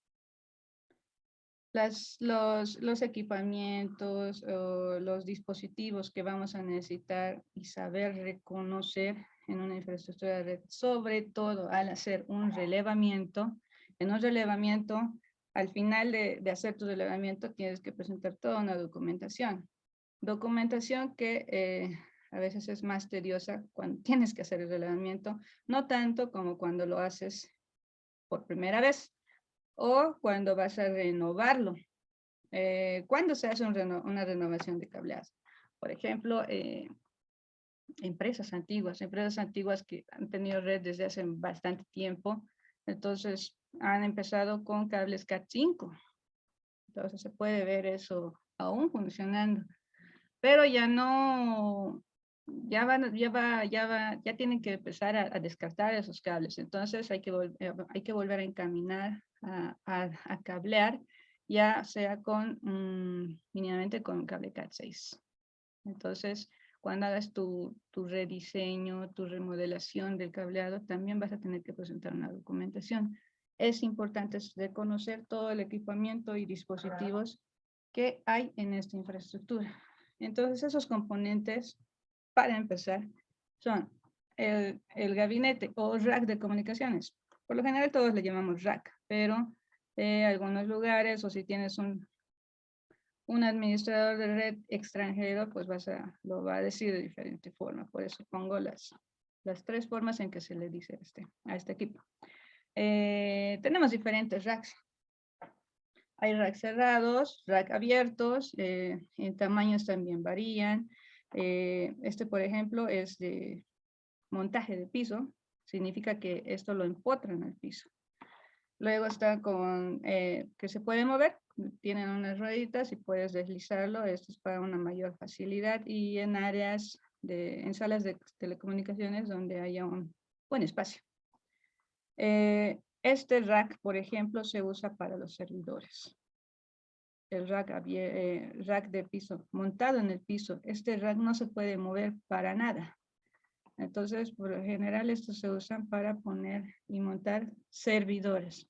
los equipamientos o los dispositivos que vamos a necesitar y saber reconocer en una infraestructura de red, sobre todo al hacer un relevamiento. En un relevamiento, al final de hacer tu relevamiento, tienes que presentar toda una documentación. Documentación que a veces es más tediosa cuando tienes que hacer el relevamiento, no tanto como cuando lo haces por primera vez o cuando vas a renovarlo. ¿Cuándo se hace una renovación de cableado? Por ejemplo, empresas antiguas que han tenido red desde hace bastante tiempo, entonces han empezado con cables Cat5. Entonces se puede ver eso aún funcionando. Pero ya no, ya tienen que empezar a descartar esos cables. Entonces hay que volver a encaminar, a cablear, ya sea mínimamente con cable Cat6. Entonces, cuando hagas tu rediseño, tu remodelación del cableado, también vas a tener que presentar una documentación. Es importante reconocer todo el equipamiento y dispositivos que hay en esta infraestructura. Entonces, esos componentes, para empezar, son el gabinete o rack de comunicaciones. Por lo general todos le llamamos rack, pero algunos lugares o si tienes un administrador de red extranjero, pues lo va a decir de diferente forma. Por eso pongo las 3 formas en que se le dice a este equipo. Tenemos diferentes racks. Hay racks cerrados, rack abiertos, en tamaños también varían. Por ejemplo, es de montaje de piso. Significa que esto lo empotran al piso. Luego está que se puede mover. Tienen unas rueditas y puedes deslizarlo. Esto es para una mayor facilidad y en en salas de telecomunicaciones donde haya un buen espacio. Este rack, por ejemplo, se usa para los servidores. El rack de piso montado en el piso. Este rack no se puede mover para nada. Entonces, por lo general, estos se usan para poner y montar servidores.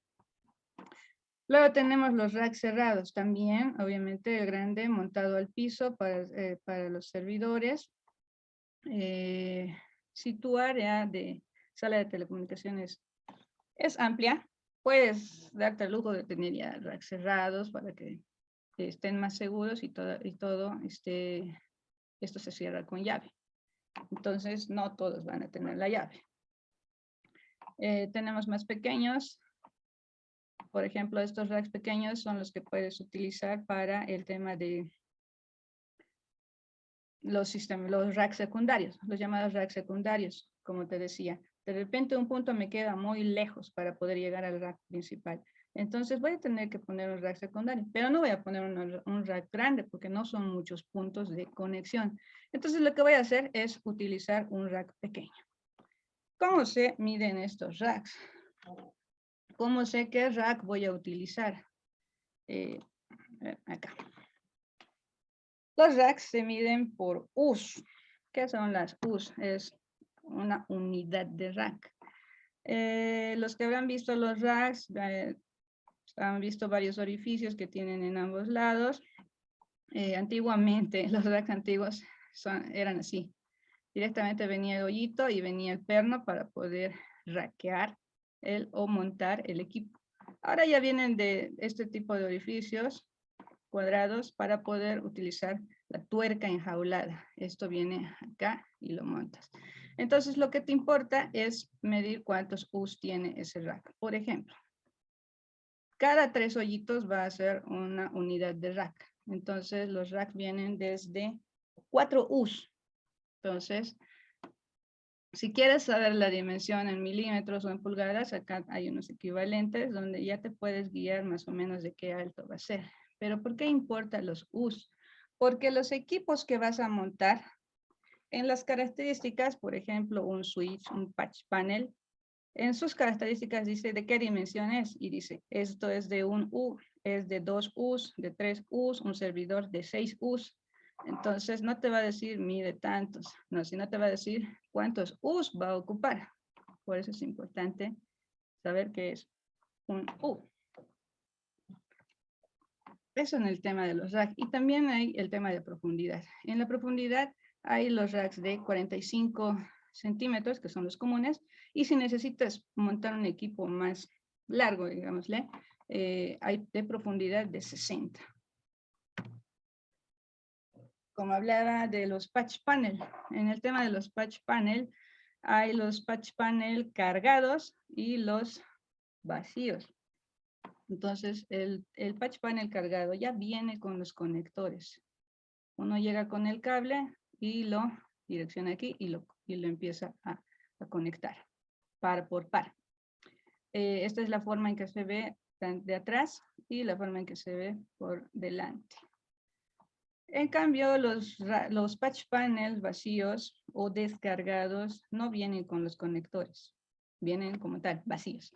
Luego tenemos los racks cerrados también, obviamente el grande montado al piso para los servidores. si tu área de sala de telecomunicaciones es amplia, puedes darte el lujo de tener ya racks cerrados para que estén más seguros y todo esto se cierra con llave. Entonces, no todos van a tener la llave. Tenemos más pequeños. Por ejemplo, estos racks pequeños son los que puedes utilizar para el tema de los racks secundarios, los llamados racks secundarios, como te decía. De repente un punto me queda muy lejos para poder llegar al rack principal. Entonces voy a tener que poner un rack secundario, pero no voy a poner un rack grande porque no son muchos puntos de conexión. Entonces lo que voy a hacer es utilizar un rack pequeño. ¿Cómo se miden estos racks? ¿Cómo sé qué rack voy a utilizar? Acá. Los racks se miden por US. ¿Qué son las US? Es una unidad de rack. Los que habrán visto los racks, han visto varios orificios que tienen en ambos lados. Antiguamente, los racks antiguos eran así. Directamente venía el hoyito y venía el perno para poder rackear o montar el equipo. Ahora ya vienen de este tipo de orificios cuadrados para poder utilizar la tuerca enjaulada. Esto viene acá y lo montas. Entonces, lo que te importa es medir cuántos U's tiene ese rack. Por ejemplo, cada 3 hoyitos va a ser una unidad de rack. Entonces, los racks vienen desde 4 U's. Entonces, si quieres saber la dimensión en milímetros o en pulgadas, acá hay unos equivalentes donde ya te puedes guiar más o menos de qué alto va a ser. Pero ¿por qué importan los U's? Porque los equipos que vas a montar, en las características, por ejemplo, un switch, un patch panel, en sus características dice de qué dimensión es, y dice, esto es de 1 U, es de 2 U's, de 3 U's, un servidor de 6 U's. Entonces, no te va a decir mide tantos, no, sino te va a decir cuántos U's va a ocupar. Por eso es importante saber qué es un U. Eso en el tema de los racks. Y también hay el tema de profundidad. En la profundidad hay los racks de 45 centímetros, que son los comunes, y si necesitas montar un equipo más largo, digámosle, hay de profundidad de 60. Como hablaba de los patch panel, en el tema de los patch panel, hay los patch panel cargados y los vacíos. Entonces, el patch panel cargado ya viene con los conectores. Uno llega con el cable y lo direcciona aquí y lo empieza a conectar par por par. Esta es la forma en que se ve de atrás y la forma en que se ve por delante. En cambio, los patch panels vacíos o descargados no vienen con los conectores. Vienen como tal, vacíos.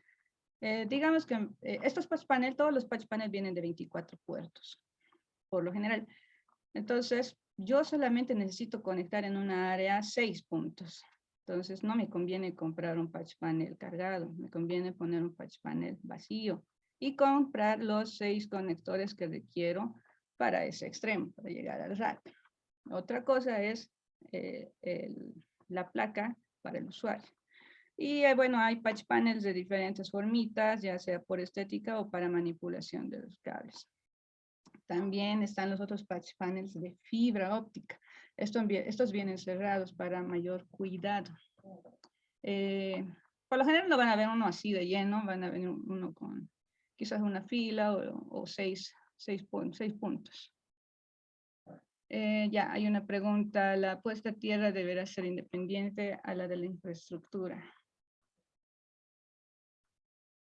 Digamos que estos patch panel, todos los patch panel vienen de 24 puertos, por lo general. Entonces, yo solamente necesito conectar en una área 6 puntos. Entonces, no me conviene comprar un patch panel cargado, me conviene poner un patch panel vacío y comprar los 6 conectores que requiero para ese extremo, para llegar al rack. Otra cosa es la placa para el usuario. Y bueno, hay patch panels de diferentes formitas, ya sea por estética o para manipulación de los cables. También están los otros patch panels de fibra óptica. Estos vienen cerrados para mayor cuidado. Por lo general no van a ver uno así de lleno, van a venir uno con quizás una fila o 6 puntos. Ya hay una pregunta, ¿la puesta a tierra deberá ser independiente a la de la infraestructura?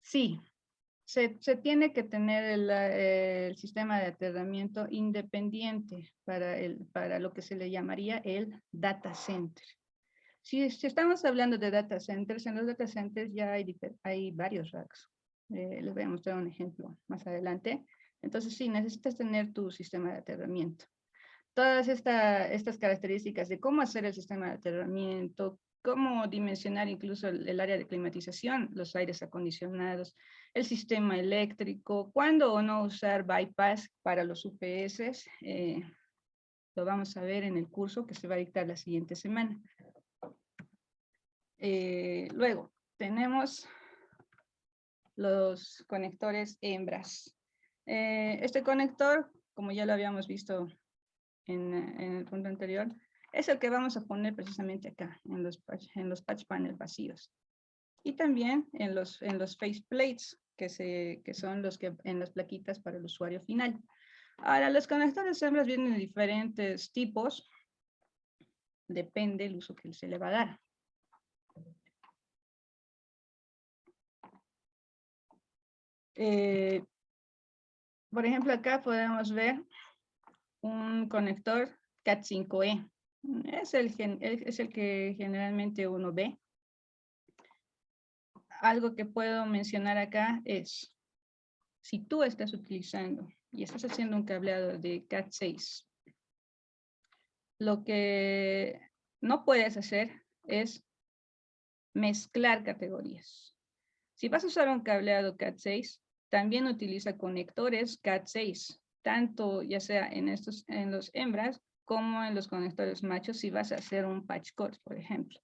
Sí, se tiene que tener el sistema de aterramiento independiente para lo que se le llamaría el data center. Si estamos hablando de data centers, en los data centers ya hay varios racks. Les voy a mostrar un ejemplo más adelante. Entonces sí, necesitas tener tu sistema de aterramiento. Todas estas características de cómo hacer el sistema de aterramiento, cómo dimensionar incluso el área de climatización, los aires acondicionados, el sistema eléctrico, cuándo o no usar bypass para los UPS, Lo vamos a ver en el curso que se va a dictar la siguiente semana. Luego, tenemos los conectores hembras. Este conector, como ya lo habíamos visto en el punto anterior, es el que vamos a poner precisamente acá, en los patch panel vacíos. Y también en los faceplates, que son los que en las plaquitas para el usuario final. Ahora, los conectores hembras vienen de diferentes tipos. Depende del uso que se le va a dar. Por ejemplo, acá podemos ver un conector Cat5e. Es el que generalmente uno ve. Algo que puedo mencionar acá es, si tú estás utilizando y estás haciendo un cableado de Cat6, lo que no puedes hacer es mezclar categorías. Si vas a usar un cableado Cat6, también utiliza conectores Cat6, tanto ya sea en los hembras como en los conectores machos si vas a hacer un patch cord, por ejemplo.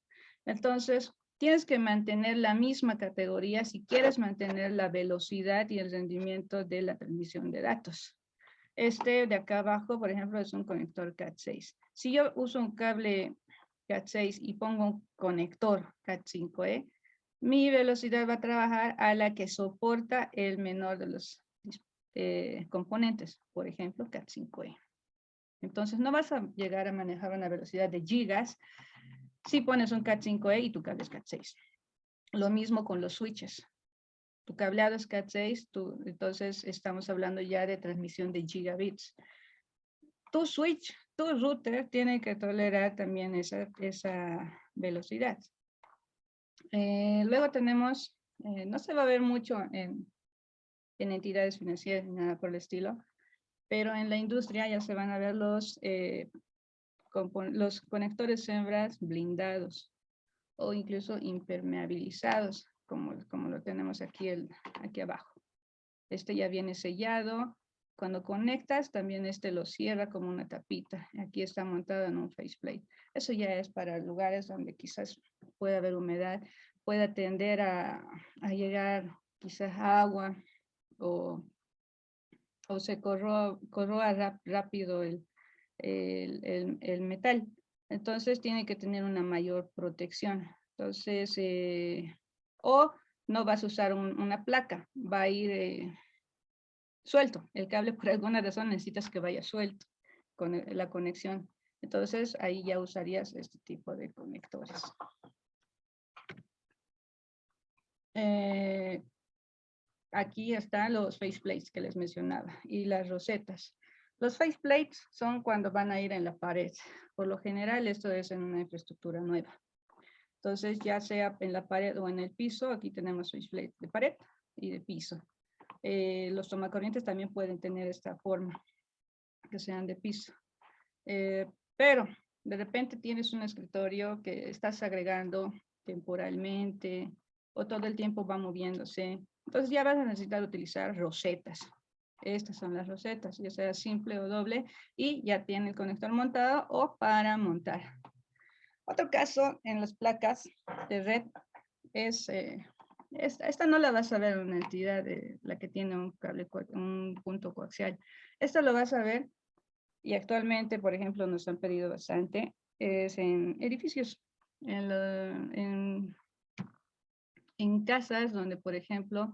Entonces, tienes que mantener la misma categoría si quieres mantener la velocidad y el rendimiento de la transmisión de datos. Este de acá abajo, por ejemplo, es un conector Cat6. Si yo uso un cable Cat6 y pongo un conector Cat5e, mi velocidad va a trabajar a la que soporta el menor de los componentes, por ejemplo, Cat5e. Entonces, no vas a llegar a manejar una velocidad de gigas si pones un Cat5e y tu cable es Cat6. Lo mismo con los switches. Tu cableado es Cat6, entonces estamos hablando ya de transmisión de gigabits. Tu switch, tu router tiene que tolerar también esa velocidad. Luego tenemos, no se va a ver mucho en entidades financieras ni nada por el estilo, pero en la industria ya se van a ver los conectores hembras blindados o incluso impermeabilizados, como lo tenemos aquí abajo. Este ya viene sellado. Cuando conectas, también lo cierra como una tapita. Aquí está montado en un faceplate. Eso ya es para lugares donde quizás pueda haber humedad, pueda tender a llegar quizás agua o se corroa rápido el metal. Entonces tiene que tener una mayor protección. Entonces, o no vas a usar una placa, va a ir suelto. El cable por alguna razón necesitas que vaya suelto con la conexión. Entonces ahí ya usarías este tipo de conectores. Aquí están los faceplates que les mencionaba y las rosetas. Los faceplates son cuando van a ir en la pared. Por lo general esto es en una infraestructura nueva. Entonces ya sea en la pared o en el piso, aquí tenemos faceplate de pared y de piso. Los tomacorrientes también pueden tener esta forma, que sean de piso. Pero de repente tienes un escritorio que estás agregando temporalmente o todo el tiempo va moviéndose. Entonces ya vas a necesitar utilizar rosetas. Estas son las rosetas, ya sea simple o doble, y ya tiene el conector montado o para montar. Otro caso en las placas de red es, esta no la vas a ver en una entidad de la que tiene un cable, un punto coaxial. Esto lo vas a ver, y actualmente, por ejemplo, nos han pedido bastante, es en edificios, en casas donde, por ejemplo,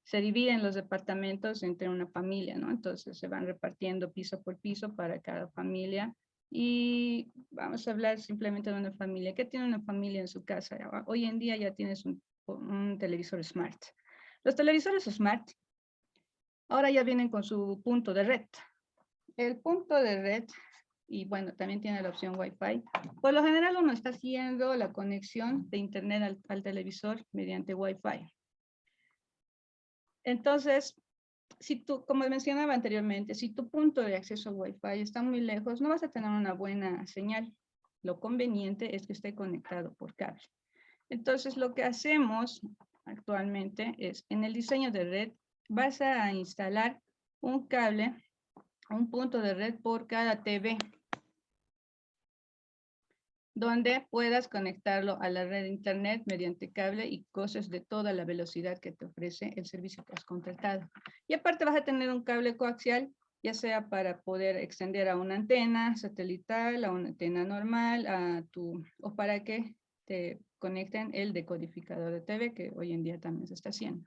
se dividen los departamentos entre una familia, ¿no? Entonces se van repartiendo piso por piso para cada familia. Y vamos a hablar simplemente de una familia. ¿Qué tiene una familia en su casa? Hoy en día ya tienes un televisor smart. Los televisores smart ahora ya vienen con su punto de red. El punto de red, y bueno, también tiene la opción Wi-Fi. Por lo general uno está haciendo la conexión de internet al televisor mediante Wi-Fi. Entonces, si tú, como mencionaba anteriormente, si tu punto de acceso a Wi-Fi está muy lejos, no vas a tener una buena señal. Lo conveniente es que esté conectado por cable. Entonces, lo que hacemos actualmente es, en el diseño de red, vas a instalar un cable, un punto de red por cada TV. donde puedas conectarlo a la red de internet mediante cable y cosas de toda la velocidad que te ofrece el servicio que has contratado. Y aparte vas a tener un cable coaxial, ya sea para poder extender a una antena satelital, a una antena normal, o para que te conecten el decodificador de TV, que hoy en día también se está haciendo.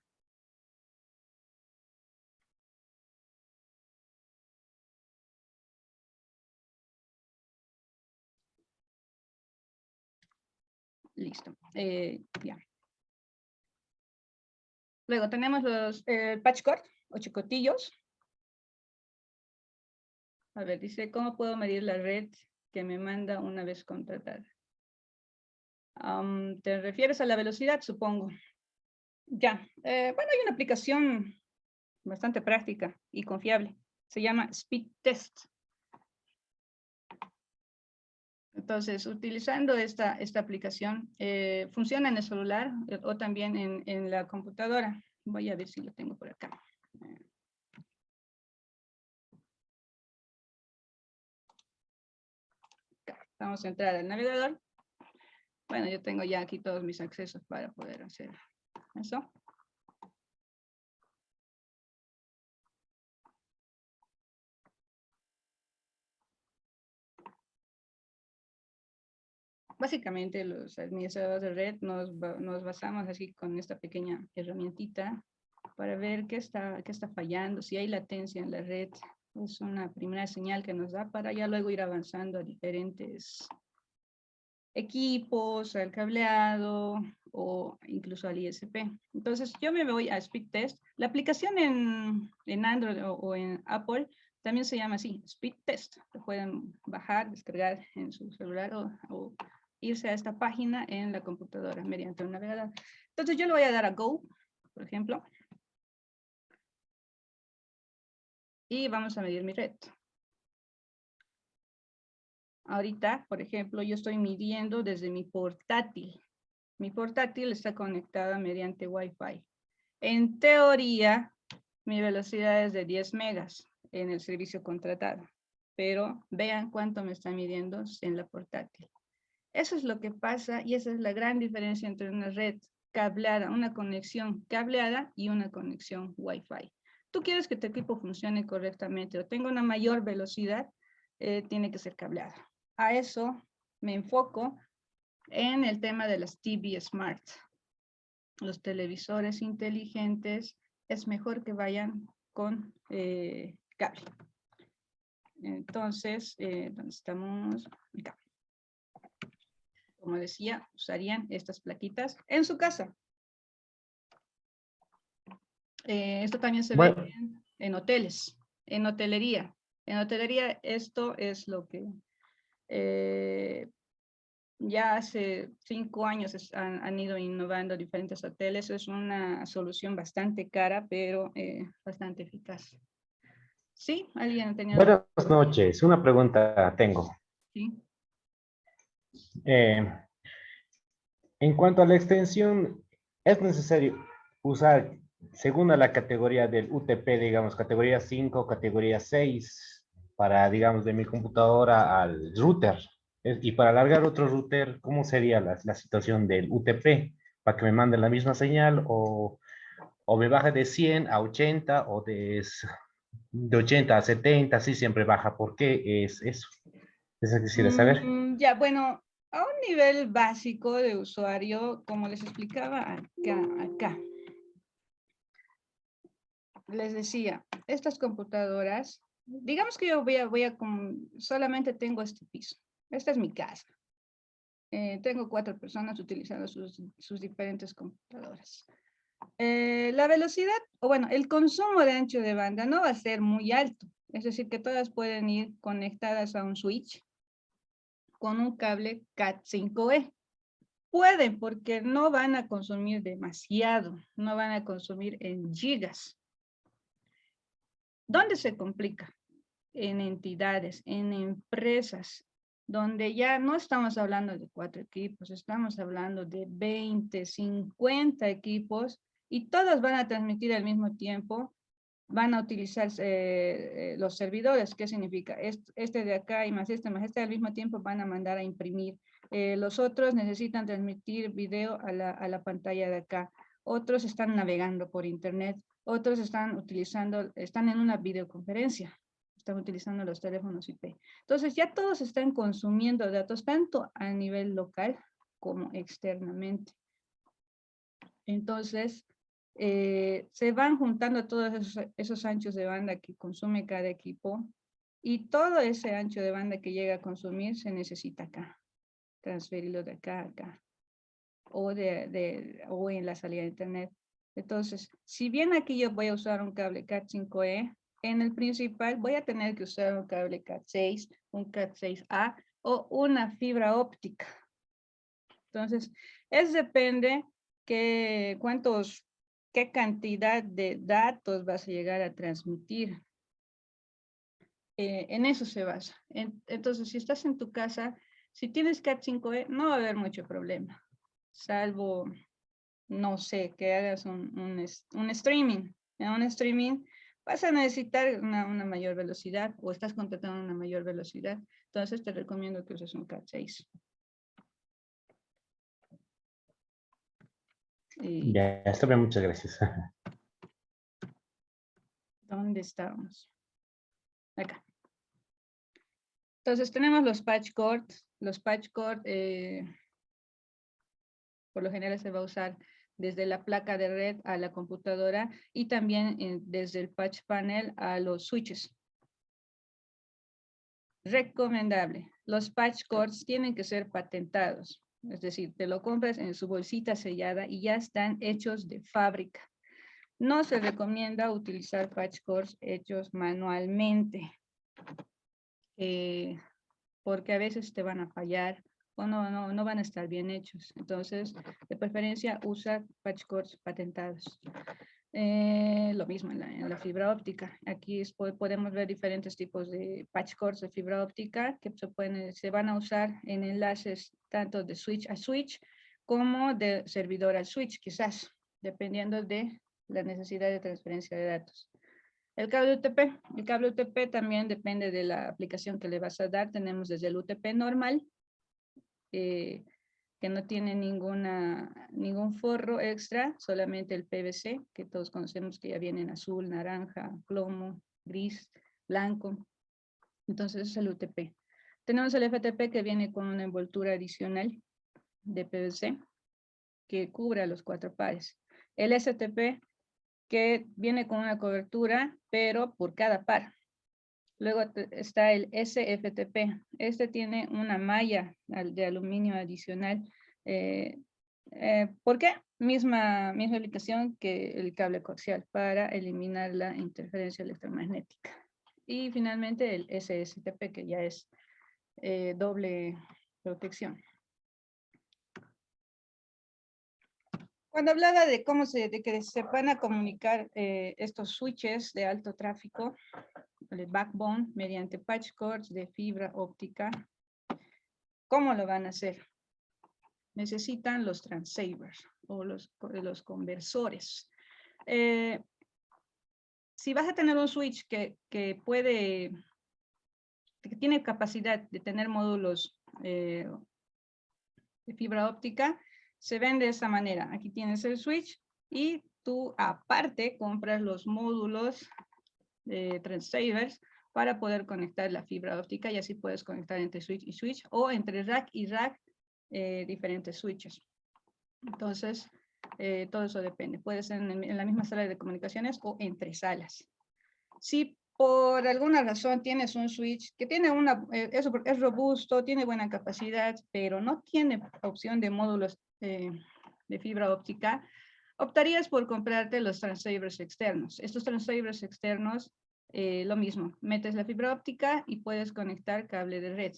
Listo. Ya. Luego tenemos los patch cord o chicotillos. A ver, dice, ¿cómo puedo medir la red que me manda una vez contratada? ¿Te refieres a la velocidad, supongo? Ya. Bueno, hay una aplicación bastante práctica y confiable. Se llama Speed Test. Entonces, utilizando esta aplicación, funciona en el celular o también en la computadora. Voy a ver si lo tengo por acá. Vamos a entrar al navegador. Bueno, yo tengo ya aquí todos mis accesos para poder hacer eso. Básicamente los administradores de red nos basamos así con esta pequeña herramientita para ver qué está fallando, si hay latencia en la red. Es una primera señal que nos da para ya luego ir avanzando a diferentes equipos, al cableado o incluso al ISP. Entonces yo me voy a Speed Test. La aplicación en Android o en Apple también se llama así, Speed Test. Lo pueden bajar, descargar en su celular o irse a esta página en la computadora mediante un navegador. Entonces yo le voy a dar a Go, por ejemplo. Y vamos a medir mi red. Ahorita, por ejemplo, yo estoy midiendo desde mi portátil. Mi portátil está conectada mediante Wi-Fi. En teoría, mi velocidad es de 10 megas en el servicio contratado. Pero vean cuánto me está midiendo en la portátil. Eso es lo que pasa y esa es la gran diferencia entre una red cableada, una conexión cableada y una conexión Wi-Fi. Tú quieres que tu equipo funcione correctamente o tenga una mayor velocidad, tiene que ser cableada. A eso me enfoco en el tema de las TV Smart. Los televisores inteligentes es mejor que vayan con cable. Entonces, ¿dónde estamos? Acá. Como decía, usarían estas plaquitas en su casa. Esto también se ve en hoteles, en hotelería. En hotelería esto es lo que ya hace 5 años han ido innovando diferentes hoteles. Es una solución bastante cara, pero bastante eficaz. ¿Sí? ¿Alguien tenía? Buenas noches. Una pregunta tengo. Sí. En cuanto a la extensión, ¿es necesario usar, según a la categoría del UTP, digamos, categoría 5, categoría 6, para, digamos, de mi computadora al router? Y para alargar otro router, ¿cómo sería la situación del UTP? ¿Para que me mande la misma señal o me baja de 100 a 80 o de 80 a 70? Así siempre baja. ¿Por qué es eso? Eso quisiera saber. Ya, bueno, a un nivel básico de usuario, como les explicaba acá. Les decía, estas computadoras, digamos que yo solamente tengo este piso. Esta es mi casa. Tengo 4 personas utilizando sus diferentes computadoras. La velocidad, o bueno, el consumo de ancho de banda no va a ser muy alto. Es decir, que todas pueden ir conectadas a un switch con un cable Cat5e. Pueden, porque no van a consumir demasiado, no van a consumir en gigas. ¿Dónde se complica? En entidades, en empresas, donde ya no estamos hablando de 4 equipos, estamos hablando de 20, 50 equipos y todos van a transmitir al mismo tiempo, van a utilizar los servidores. ¿Qué significa? Este de acá y más este al mismo tiempo van a mandar a imprimir Los otros necesitan transmitir video a la pantalla de acá. Otros están navegando por internet. Otros están en una videoconferencia. Están utilizando los teléfonos IP. Entonces ya todos están consumiendo datos tanto a nivel local como externamente. Entonces, se van juntando todos esos anchos de banda que consume cada equipo y todo ese ancho de banda que llega a consumir se necesita acá. Transferirlo de acá a acá o en la salida de internet. Entonces, si bien aquí yo voy a usar un cable Cat5e, en el principal voy a tener que usar un cable Cat6, un Cat6a o una fibra óptica. Entonces, depende qué cantidad de datos vas a llegar a transmitir. En eso se basa. Entonces, si estás en tu casa, si tienes Cat5e, no va a haber mucho problema. Salvo, no sé, que hagas un streaming. En un streaming vas a necesitar una mayor velocidad o estás contratando una mayor velocidad. Entonces, te recomiendo que uses un Cat6. Ya, está bien, muchas gracias. ¿Dónde estábamos? Acá. Entonces tenemos los patch cords. Los patch cords, por lo general se va a usar desde la placa de red a la computadora y también desde el patch panel a los switches. Recomendable. Los patch cords tienen que ser patentados. Es decir, te lo compras en su bolsita sellada y ya están hechos de fábrica. No se recomienda utilizar patch cords hechos manualmente. Porque a veces te van a fallar o no van a estar bien hechos. Entonces, de preferencia, usa patch cords patentados. Lo mismo en la fibra óptica. Aquí podemos ver diferentes tipos de patch cords de fibra óptica que se van a usar en enlaces tanto de switch a switch como de servidor a switch, quizás, dependiendo de la necesidad de transferencia de datos. El cable UTP también depende de la aplicación que le vas a dar. Tenemos desde el UTP normal, que no tiene ningún forro extra, solamente el PVC, que todos conocemos que ya viene en azul, naranja, plomo, gris, blanco. Entonces es el UTP. Tenemos el FTP que viene con una envoltura adicional de PVC que cubre a los 4 pares. El STP que viene con una cobertura, pero por cada par. Luego está el SFTP. Este tiene una malla de aluminio adicional. ¿Por qué? Misma aplicación que el cable coaxial para eliminar la interferencia electromagnética. Y finalmente el SSTP, que ya es doble protección. Cuando hablaba de de que se van a comunicar estos switches de alto tráfico, el backbone, mediante patch cords de fibra óptica, ¿cómo lo van a hacer? Necesitan los transceivers o los conversores. Si vas a tener un switch que tiene capacidad de tener módulos de fibra óptica, se ven de esa manera. Aquí tienes el switch y tú aparte compras los módulos de transceivers para poder conectar la fibra óptica y así puedes conectar entre switch y switch o entre rack y rack diferentes switches. Entonces, todo eso depende. Puede ser en la misma sala de comunicaciones o entre salas. Si por alguna razón tienes un switch que tiene es robusto, tiene buena capacidad, pero no tiene opción de módulos de fibra óptica, optarías por comprarte los transceivers externos. Estos transceivers externos, lo mismo, metes la fibra óptica y puedes conectar cable de red.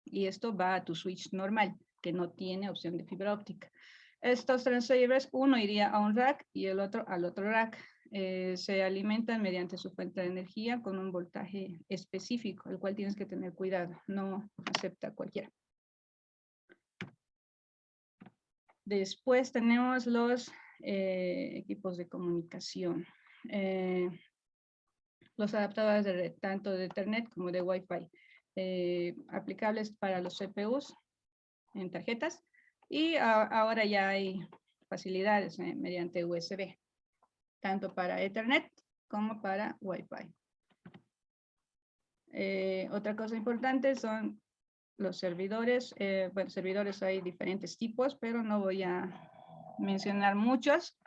Y esto va a tu switch normal, que no tiene opción de fibra óptica. Estos transceivers, uno iría a un rack y el otro al otro rack. Se alimentan mediante su fuente de energía con un voltaje específico, el cual tienes que tener cuidado, no acepta cualquiera. Después tenemos los equipos de comunicación. Los adaptadores de red, tanto de Ethernet como de Wi-Fi, aplicables para los CPUs en tarjetas. Y ahora ya hay facilidades mediante USB, tanto para Ethernet como para Wi-Fi. Otra cosa importante son los servidores. Bueno, servidores hay diferentes tipos, pero no voy a mencionar muchos,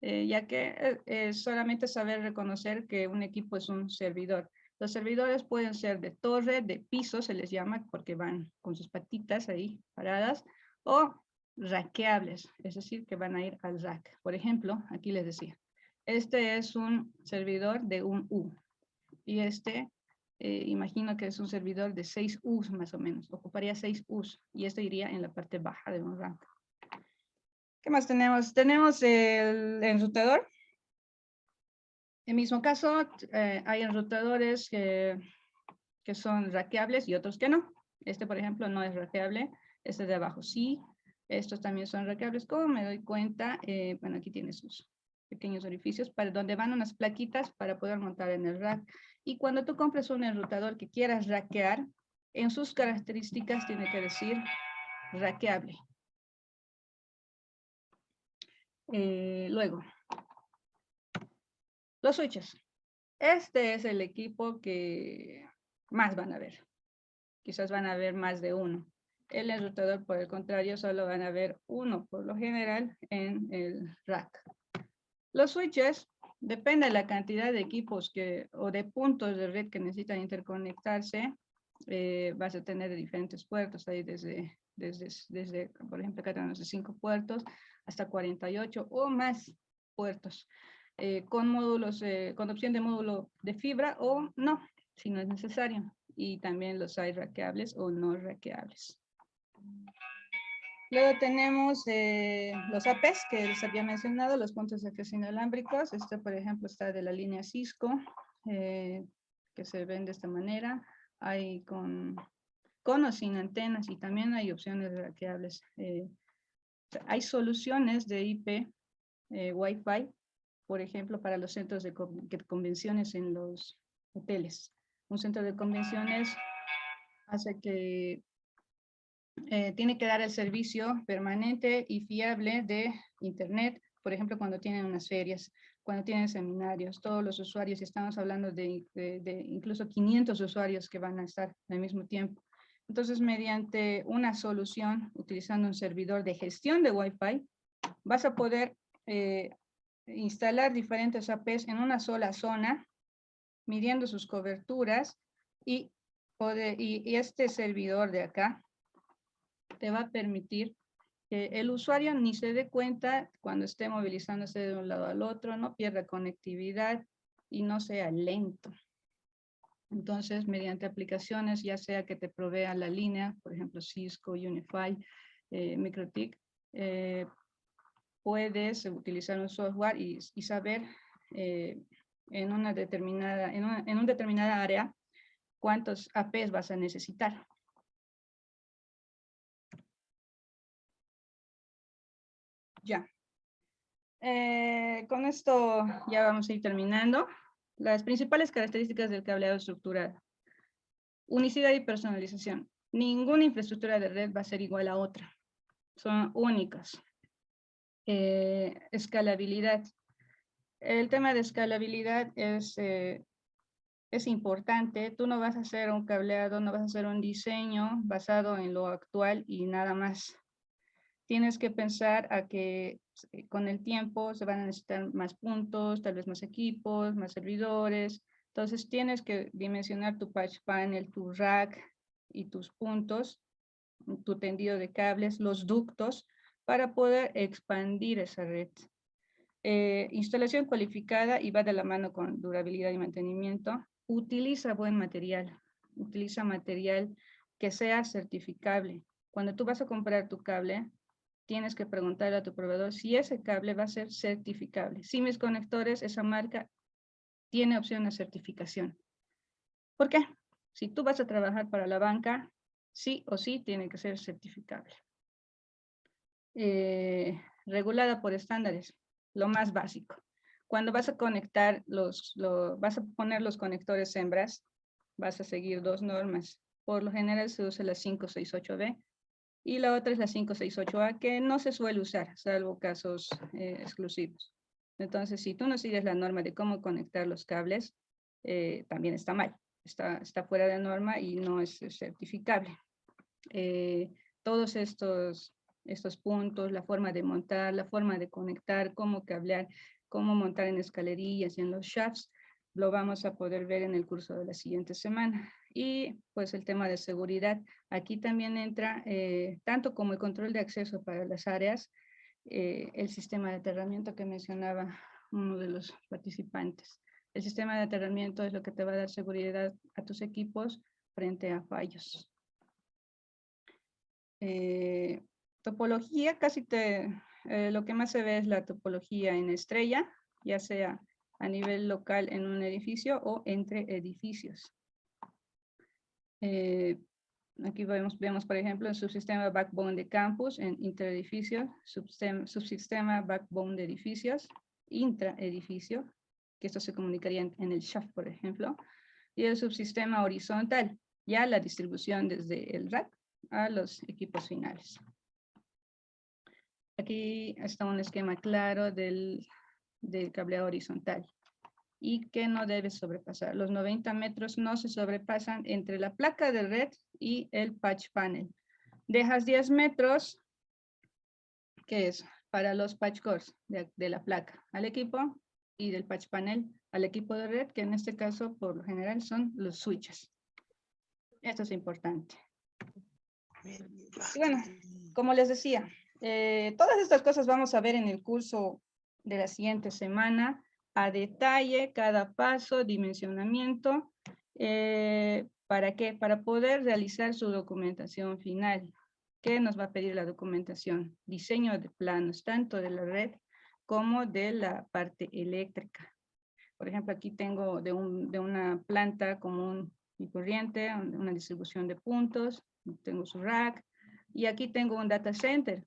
ya que solamente saber reconocer que un equipo es un servidor. Los servidores pueden ser de torre, de piso, se les llama, porque van con sus patitas ahí paradas, o rackeables, es decir, que van a ir al rack. Por ejemplo, aquí les decía, este es un servidor de un U, y este, imagino que es un servidor de 6 U's más o menos, ocuparía 6 U's, y este iría en la parte baja de un rank. ¿Qué más tenemos? Tenemos el enrutador. En mismo caso, hay enrutadores que son rackeables y otros que no. Este, por ejemplo, no es rackeable. Este de abajo sí. Estos también son rackeables. ¿Cómo me doy cuenta? Bueno, aquí tiene sus pequeños orificios para donde van unas plaquitas para poder montar en el rack. Y cuando tú compres un enrutador que quieras rackear, en sus características tiene que decir rackeable. Luego, los switches. Este es el equipo que más van a ver. Quizás van a ver más de uno. El enrutador, por el contrario, solo van a ver uno, por lo general, en el rack. Los switches, depende de la cantidad de equipos o de puntos de red que necesitan interconectarse, vas a tener diferentes puertos, ahí desde, por ejemplo, acá tenemos de 5 puertos hasta 48 o más puertos, con módulos, con opción de módulo de fibra o no, si no es necesario. Y también los hay rackeables o no rackeables. Luego tenemos los APs que les había mencionado, los puntos de acceso inalámbricos. Este, por ejemplo, está de la línea Cisco, que se ven de esta manera. Hay con o sin antenas y también hay opciones rackeables. Hay soluciones de IP Wi-Fi, por ejemplo, para los centros de convenciones en los hoteles. Un centro de convenciones hace que tiene que dar el servicio permanente y fiable de Internet, por ejemplo, cuando tienen unas ferias, cuando tienen seminarios, todos los usuarios, y estamos hablando de incluso 500 usuarios que van a estar al mismo tiempo. Entonces, mediante una solución, utilizando un servidor de gestión de Wi-Fi, vas a poder instalar diferentes APs en una sola zona, midiendo sus coberturas, y este servidor de acá te va a permitir que el usuario ni se dé cuenta cuando esté movilizándose de un lado al otro, no pierda conectividad y no sea lento. Entonces, mediante aplicaciones, ya sea que te provea la línea, por ejemplo, Cisco, Unify, MikroTik, puedes utilizar un software y saber en una determinada área cuántos APs vas a necesitar. Ya. Con esto ya vamos a ir terminando. Las principales características del cableado estructurado. Unicidad y personalización. Ninguna infraestructura de red va a ser igual a otra. Son únicas. Escalabilidad. El tema de escalabilidad es importante. Tú no vas a hacer un cableado, no vas a hacer un diseño basado en lo actual y nada más. Tienes que pensar a que con el tiempo se van a necesitar más puntos, tal vez más equipos, más servidores. Entonces tienes que dimensionar tu patch panel, tu rack y tus puntos, tu tendido de cables, los ductos, para poder expandir esa red. Instalación cualificada y va de la mano con durabilidad y mantenimiento. Utiliza buen material. Utiliza material que sea certificable. Cuando tú vas a comprar tu cable, tienes que preguntarle a tu proveedor si ese cable va a ser certificable. Si mis conectores, esa marca, tiene opción de certificación. ¿Por qué? Si tú vas a trabajar para la banca, sí o sí tiene que ser certificable. Regulada por estándares, lo más básico. Cuando vas a conectar vas a poner los conectores hembras, vas a seguir 2 normas. Por lo general se usa la 568B, y la otra es la 568A, que no se suele usar, salvo casos exclusivos. Entonces, si tú no sigues la norma de cómo conectar los cables, también está mal. Está fuera de norma y no es certificable. Todos estos puntos, la forma de montar, la forma de conectar, cómo cablear, cómo montar en escalerillas y en los shafts, lo vamos a poder ver en el curso de la siguiente semana. Y pues el tema de seguridad, aquí también entra tanto como el control de acceso para las áreas, el sistema de aterramiento que mencionaba uno de los participantes. El sistema de aterramiento es lo que te va a dar seguridad a tus equipos frente a fallos. Topología, lo que más se ve es la topología en estrella, ya sea a nivel local en un edificio o entre edificios. Aquí vemos, por ejemplo, el subsistema backbone de campus en interedificios, subsistema backbone de edificios, intraedificio, que esto se comunicaría en el shaft, por ejemplo, y el subsistema horizontal, ya la distribución desde el rack a los equipos finales. Aquí está un esquema claro del cableado horizontal y que no debe sobrepasar. Los 90 metros no se sobrepasan entre la placa de red y el patch panel. Dejas 10 metros, que es para los patch cores de la placa al equipo y del patch panel al equipo de red, que en este caso por lo general son los switches. Esto es importante. Y bueno, como les decía, todas estas cosas vamos a ver en el curso de la siguiente semana, a detalle, cada paso, dimensionamiento. ¿Para qué? Para poder realizar su documentación final. ¿Qué nos va a pedir la documentación? Diseño de planos, tanto de la red como de la parte eléctrica. Por ejemplo, aquí tengo de una planta común y corriente, una distribución de puntos, tengo su rack, y aquí tengo un data center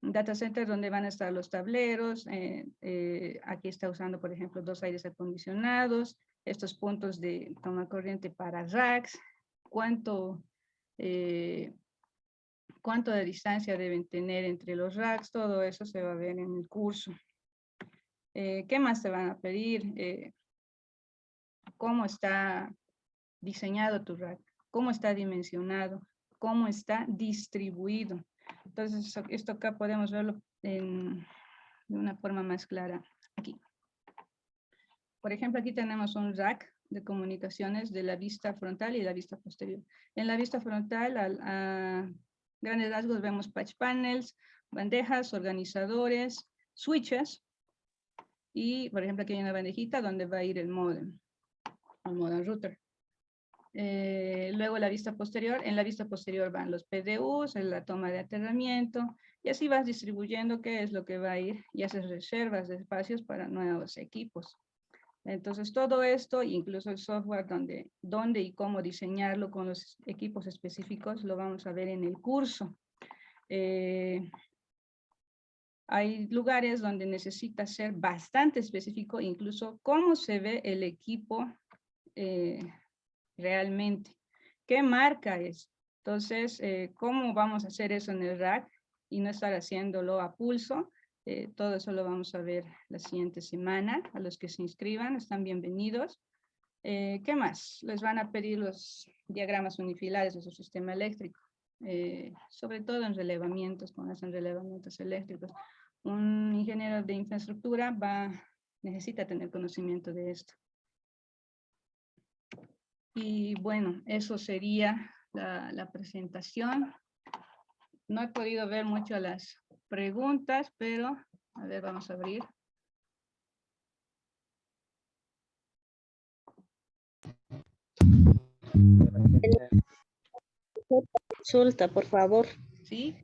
donde van a estar los tableros, aquí está usando, por ejemplo, 2 aires acondicionados, estos puntos de toma corriente para racks, cuánto de distancia deben tener entre los racks, todo eso se va a ver en el curso. ¿Qué más te van a pedir? ¿Cómo está diseñado tu rack? ¿Cómo está dimensionado? ¿Cómo está distribuido? Entonces, esto acá podemos verlo de una forma más clara aquí. Por ejemplo, aquí tenemos un rack de comunicaciones de la vista frontal y la vista posterior. En la vista frontal, a grandes rasgos, vemos patch panels, bandejas, organizadores, switches, y, por ejemplo, aquí hay una bandejita donde va a ir el modem router. Luego la vista posterior, en la vista posterior van los PDUs, en la toma de aterramiento, y así vas distribuyendo qué es lo que va a ir y haces reservas de espacios para nuevos equipos. Entonces todo esto, incluso el software donde y cómo diseñarlo con los equipos específicos, lo vamos a ver en el curso. Hay lugares donde necesita ser bastante específico, incluso cómo se ve el equipo realmente. ¿Qué marca es? Entonces, ¿cómo vamos a hacer eso en el rack y no estar haciéndolo a pulso? Todo eso lo vamos a ver la siguiente semana. A los que se inscriban, están bienvenidos. ¿Qué más? Les van a pedir los diagramas unifilares de su sistema eléctrico, sobre todo en relevamientos, cuando hacen relevamientos eléctricos. Un ingeniero de infraestructura necesita tener conocimiento de esto. Y bueno, eso sería la presentación. No he podido ver mucho las preguntas, pero a ver, vamos a abrir. Consulta, por favor. ¿Sí?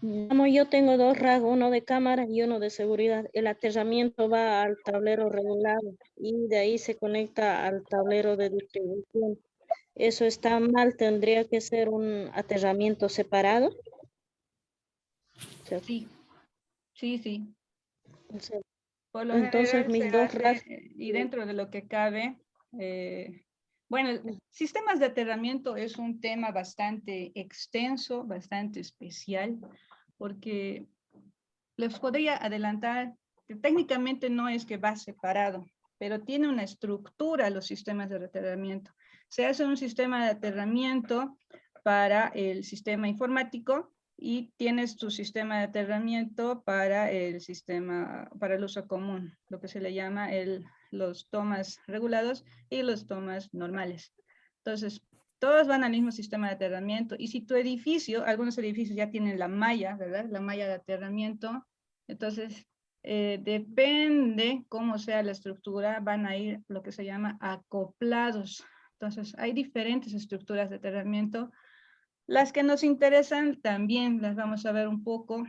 Yo tengo 2 racks, uno de cámara y uno de seguridad. El aterramiento va al tablero regulado y de ahí se conecta al tablero de distribución. ¿Eso está mal? ¿Tendría que ser un aterramiento separado? Sí. Sí. O sea, Por lo entonces general mis se 2 hace, racks, y dentro de lo que cabe, Bueno, sistemas de aterramiento es un tema bastante extenso, bastante especial, porque les podría adelantar que técnicamente no es que va separado, pero tiene una estructura los sistemas de aterramiento. Se hace un sistema de aterramiento para el sistema informático y tienes tu sistema de aterramiento para el sistema, para el uso común, lo que se le llama los tomas regulados y los tomas normales. Entonces, todos van al mismo sistema de aterramiento. Y si tu edificio, algunos edificios ya tienen la malla, ¿verdad? La malla de aterramiento. Entonces, depende cómo sea la estructura, van a ir lo que se llama acoplados. Entonces, hay diferentes estructuras de aterramiento. Las que nos interesan también las vamos a ver un poco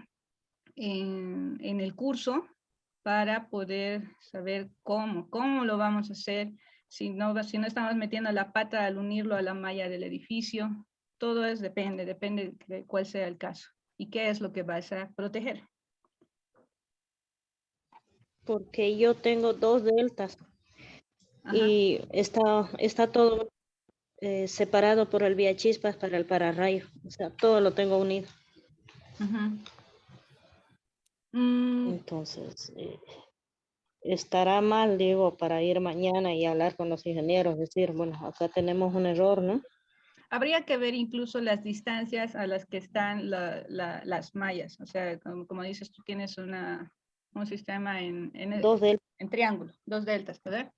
en el curso para poder saber cómo lo vamos a hacer, si no estamos metiendo la pata al unirlo a la malla del edificio. Todo depende de cuál sea el caso y qué es lo que vas a proteger. Porque yo tengo 2 deltas Ajá. y está todo separado por el vía chispas para el pararrayo. O sea, todo lo tengo unido. Ujú. Mm, Entonces, estará mal, digo, para ir mañana y hablar con los ingenieros, decir, bueno, acá tenemos un error, ¿no? habría que ver incluso las distancias a las que están las mallas. O sea, como dices, tú tienes un sistema en 2 deltas. triángulo, 2 deltas, ¿verdad?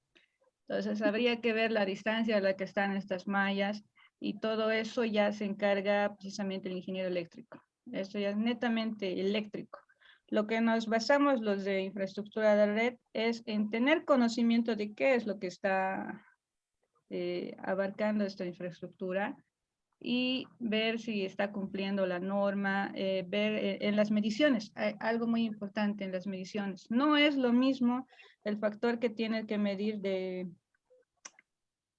Entonces, habría que ver la distancia a la que están estas mallas y todo eso ya se encarga precisamente el ingeniero eléctrico. Esto ya es netamente eléctrico. Lo que nos basamos los de infraestructura de red es en tener conocimiento de qué es lo que está abarcando esta infraestructura y ver si está cumpliendo la norma, ver en las mediciones, hay algo muy importante en las mediciones. No es lo mismo el factor que tiene que medir de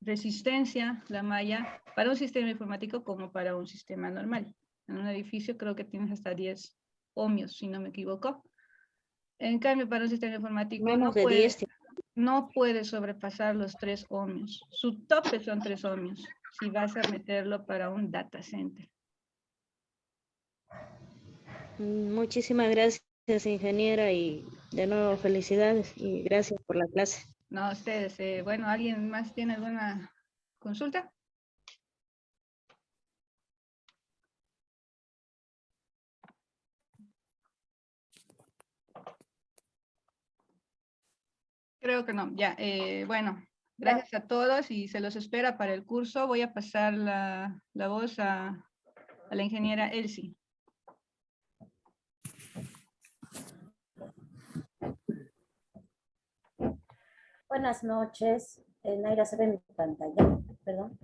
resistencia, la malla, para un sistema informático como para un sistema normal. En un edificio creo que tienes hasta 10 ohmios, si no me equivoco. En cambio, para un sistema informático Menos de 10. no puede sobrepasar los 3 ohmios. Su tope son 3 ohmios si vas a meterlo para un data center. Muchísimas gracias, ingeniera, y de nuevo felicidades y gracias por la clase. No, ustedes, bueno, ¿alguien más tiene alguna consulta? Creo que no, ya, bueno, gracias a todos y se los espera para el curso. Voy a pasar la voz a la ingeniera Elsie. Buenas noches. Naira, se ve mi pantalla, perdón.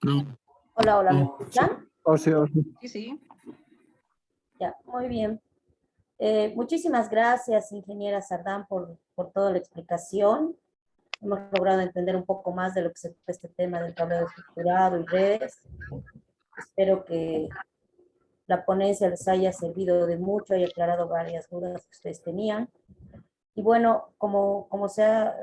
No. Hola, hola, ¿me No. escuchan? Sí. Sí, sí. Ya, muy bien. Muchísimas gracias, ingeniera Sardán, por toda la explicación. Hemos logrado entender un poco más de lo que se trata este tema del tablero estructurado y redes. Espero que la ponencia les haya servido de mucho y aclarado varias dudas que ustedes tenían. Y bueno, como se ha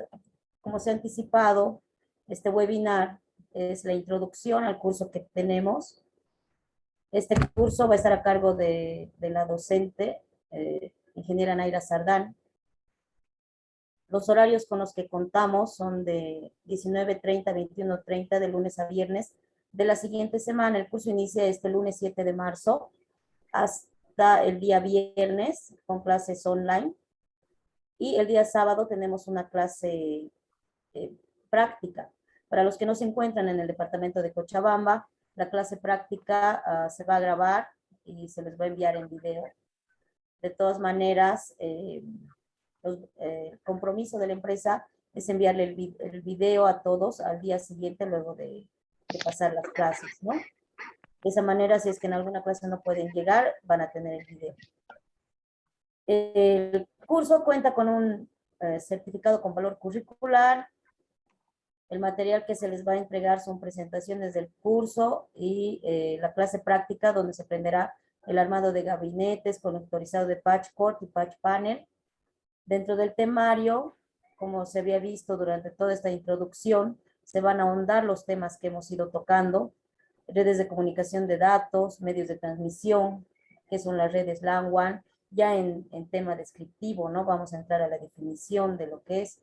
anticipado, este webinar es la introducción al curso que tenemos. Este curso va a estar a cargo de la docente, ingeniera Naira Sardán. Los horarios con los que contamos son de 19:30 a 21:30 de lunes a viernes de la siguiente semana. El curso inicia este lunes 7 de marzo hasta el día viernes con clases online. Y el día sábado tenemos una clase práctica. Para los que no se encuentran en el departamento de Cochabamba, la clase práctica se va a grabar y se les va a enviar en video. De todas maneras, el compromiso de la empresa es enviarle el video a todos al día siguiente luego de pasar las clases, ¿no? De esa manera, si es que en alguna clase no pueden llegar, van a tener el video. El curso cuenta con un certificado con valor curricular. El material que se les va a entregar son presentaciones del curso y la clase práctica donde se aprenderá el armado de gabinetes, conectorizado de patch cord y patch panel. Dentro del temario como se había visto durante toda esta introducción, se van a ahondar los temas que hemos ido tocando, redes de comunicación de datos, medios de transmisión, que son las redes LAN-WAN, ya en tema descriptivo, ¿no? Vamos a entrar a la definición de lo que es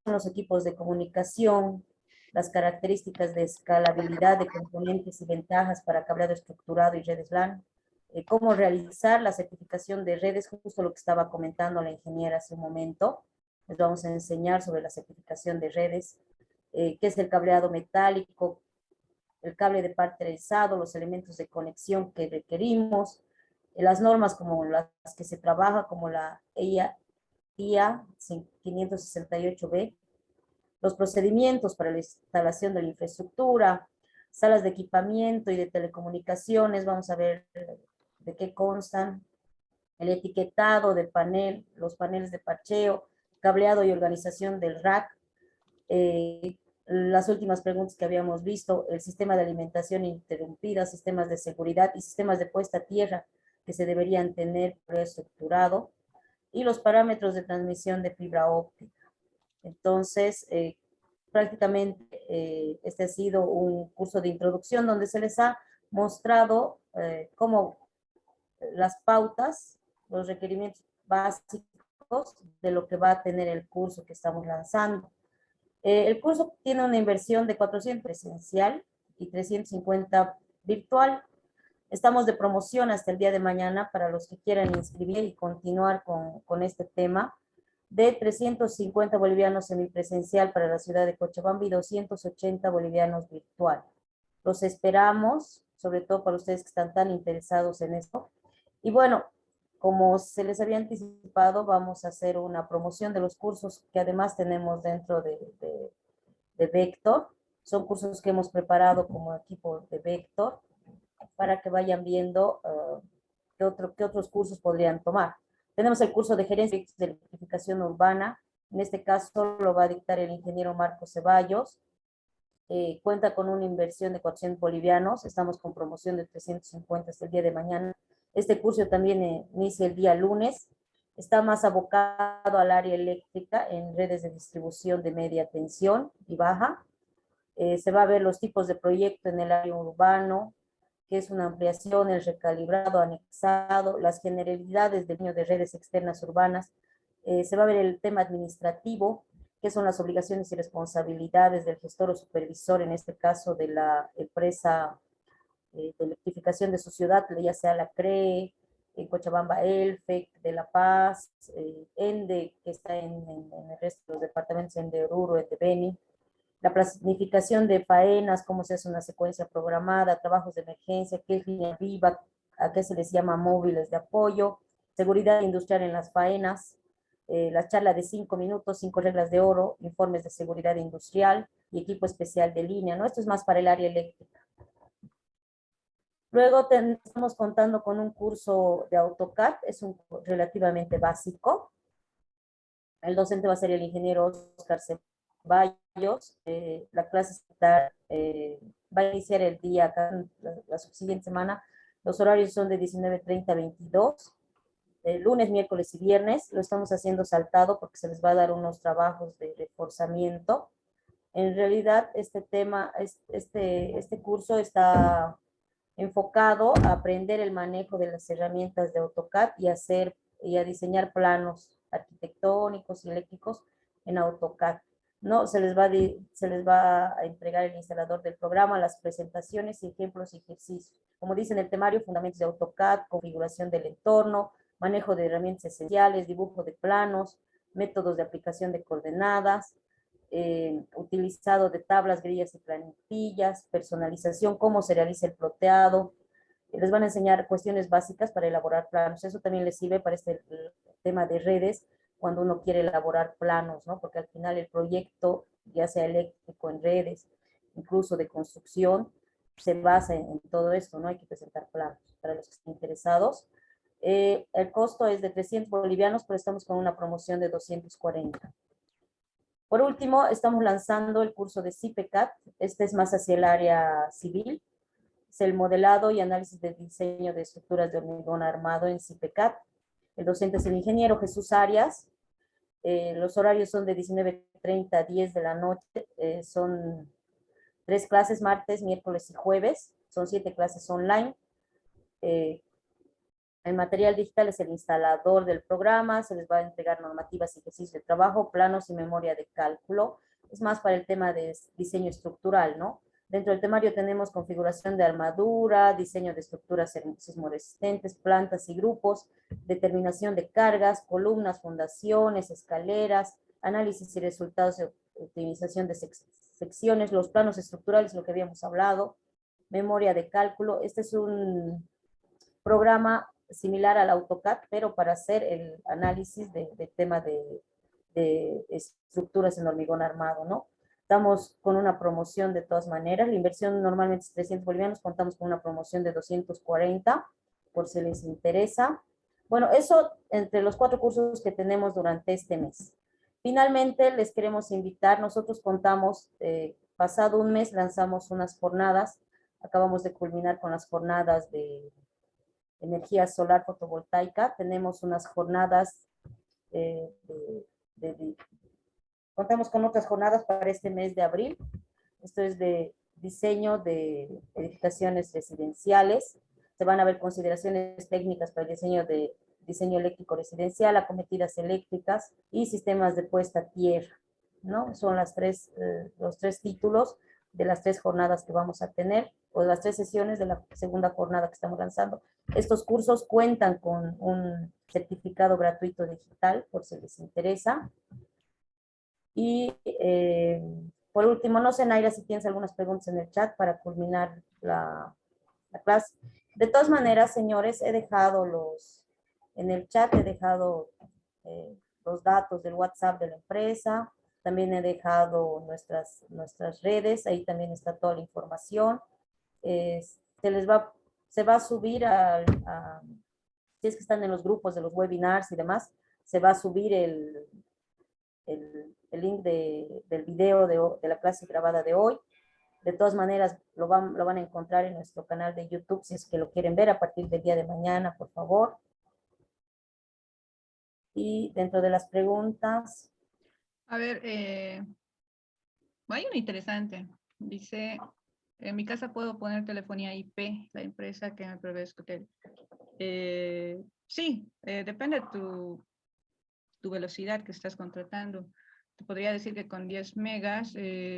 los equipos de comunicación, las características de escalabilidad de componentes y ventajas para cableado estructurado y redes LAN, cómo realizar la certificación de redes, justo lo que estaba comentando la ingeniera hace un momento. Les vamos a enseñar sobre la certificación de redes, qué es el cableado metálico, el cable de par trenzado, los elementos de conexión que requerimos, las normas como las que se trabaja, como la IA 568B, los procedimientos para la instalación de la infraestructura, salas de equipamiento y de telecomunicaciones, vamos a ver de qué constan, el etiquetado del panel, los paneles de parcheo, cableado y organización del rack, las últimas preguntas que habíamos visto, el sistema de alimentación interrumpida, sistemas de seguridad y sistemas de puesta a tierra que se deberían tener reestructurado, y los parámetros de transmisión de fibra óptica. Entonces, prácticamente este ha sido un curso de introducción donde se les ha mostrado cómo las pautas, los requerimientos básicos de lo que va a tener el curso que estamos lanzando. El curso tiene una inversión de 400 presencial y 350 virtual. Estamos de promoción hasta el día de mañana para los que quieran inscribir y continuar con este tema, de 350 bolivianos semipresencial para la ciudad de Cochabamba y 280 bolivianos virtual. Los esperamos, sobre todo para ustedes que están tan interesados en esto. Y bueno, como se les había anticipado, vamos a hacer una promoción de los cursos que además tenemos dentro de Vector. Son cursos que hemos preparado como equipo de Vector para que vayan viendo qué otros cursos podrían tomar. Tenemos el curso de gerencia de electrificación urbana. En este caso lo va a dictar el ingeniero Marco Ceballos. Cuenta con una inversión de 400 bolivianos. Estamos con promoción de 350 hasta el día de mañana. Este curso también inicia el día lunes. Está más abocado al área eléctrica en redes de distribución de media tensión y baja. Se va a ver los tipos de proyecto en el área urbano, que es una ampliación, el recalibrado, anexado, las generalidades del diseño de redes externas urbanas. Se va a ver el tema administrativo, que son las obligaciones y responsabilidades del gestor o supervisor, en este caso de la empresa de electrificación de su ciudad, ya sea la CRE, en Cochabamba ELFEC, de La Paz, ENDE, que está en el resto de los departamentos, ENDE Oruro, ENDE Beni. La planificación de faenas, cómo se hace una secuencia programada, trabajos de emergencia, qué es línea viva, a qué se les llama móviles de apoyo, seguridad industrial en las faenas, la charla de 5 minutos, 5 reglas de oro, informes de seguridad industrial y equipo especial de línea, ¿no? Esto es más para el área eléctrica. Luego estamos contando con un curso de AutoCAD, es un relativamente básico. El docente va a ser el ingeniero Oscar Ceballos. La clase va a iniciar el día acá, la subsiguiente semana. Los horarios son de 19:30 a 22. Lunes, miércoles y viernes. Lo estamos haciendo saltado porque se les va a dar unos trabajos de reforzamiento. En realidad, este tema, este curso está enfocado a aprender el manejo de las herramientas de AutoCAD y a diseñar planos arquitectónicos y eléctricos en AutoCAD. ¿No? Se les va a entregar el instalador del programa, las presentaciones, ejemplos y ejercicios. Como dice en el temario, fundamentos de AutoCAD, configuración del entorno, manejo de herramientas esenciales, dibujo de planos, métodos de aplicación de coordenadas, utilizado de tablas, grillas y plantillas, personalización, cómo se realiza el ploteado. Les van a enseñar cuestiones básicas para elaborar planos. Eso también les sirve para este tema de redes, cuando uno quiere elaborar planos, ¿no? Porque al final el proyecto, ya sea eléctrico, en redes, incluso de construcción, se basa en todo esto, ¿no? Hay que presentar planos para los que estén interesados. El costo es de 300 bolivianos, pero estamos con una promoción de 240. Por último, estamos lanzando el curso de CIPECAT. Este es más hacia el área civil. Es el modelado y análisis de diseño de estructuras de hormigón armado en CIPECAT. El docente es el ingeniero Jesús Arias. Los horarios son de 19:30 a 10 de la noche. Son 3 clases, martes, miércoles y jueves. Son 7 clases online. El material digital es el instalador del programa. Se les va a entregar normativas y ejercicios de trabajo, planos y memoria de cálculo. Es más para el tema de diseño estructural, ¿no? Dentro del temario tenemos configuración de armadura, diseño de estructuras sismoresistentes, plantas y grupos, determinación de cargas, columnas, fundaciones, escaleras, análisis y resultados de optimización de secciones, los planos estructurales, lo que habíamos hablado, memoria de cálculo. Este es un programa similar al AutoCAD, pero para hacer el análisis de tema de estructuras en hormigón armado, ¿no? Estamos con una promoción de todas maneras. La inversión normalmente es 300 bolivianos. Contamos con una promoción de 240, por si les interesa. Bueno, eso entre los 4 cursos que tenemos durante este mes. Finalmente, les queremos invitar. Nosotros contamos, pasado un mes, lanzamos unas jornadas. Acabamos de culminar con las jornadas de energía solar fotovoltaica. Tenemos unas jornadas contamos con otras jornadas para este mes de abril. Esto es de diseño de edificaciones residenciales. Se van a ver consideraciones técnicas para el diseño eléctrico residencial, acometidas eléctricas y sistemas de puesta a tierra, ¿no? Son los 3 títulos de las 3 jornadas que vamos a tener, o de las 3 sesiones de la segunda jornada que estamos lanzando. Estos cursos cuentan con un certificado gratuito digital, por si les interesa. Y por último, no sé, Naira, si tienes algunas preguntas en el chat para culminar la clase. De todas maneras, señores, he dejado en el chat he dejado los datos del WhatsApp de la empresa. También he dejado nuestras redes, ahí también está toda la información. Se va a subir si es que están en los grupos de los webinars y demás, se va a subir el link del video de la clase grabada de hoy. De todas maneras, lo van a encontrar en nuestro canal de YouTube, si es que lo quieren ver a partir del día de mañana, por favor. Y dentro de las preguntas. A ver, hay una interesante. Dice, en mi casa puedo poner telefonía IP, la empresa que me provee Escotel. Sí, depende de tu velocidad que estás contratando. Te podría decir que con 10 megas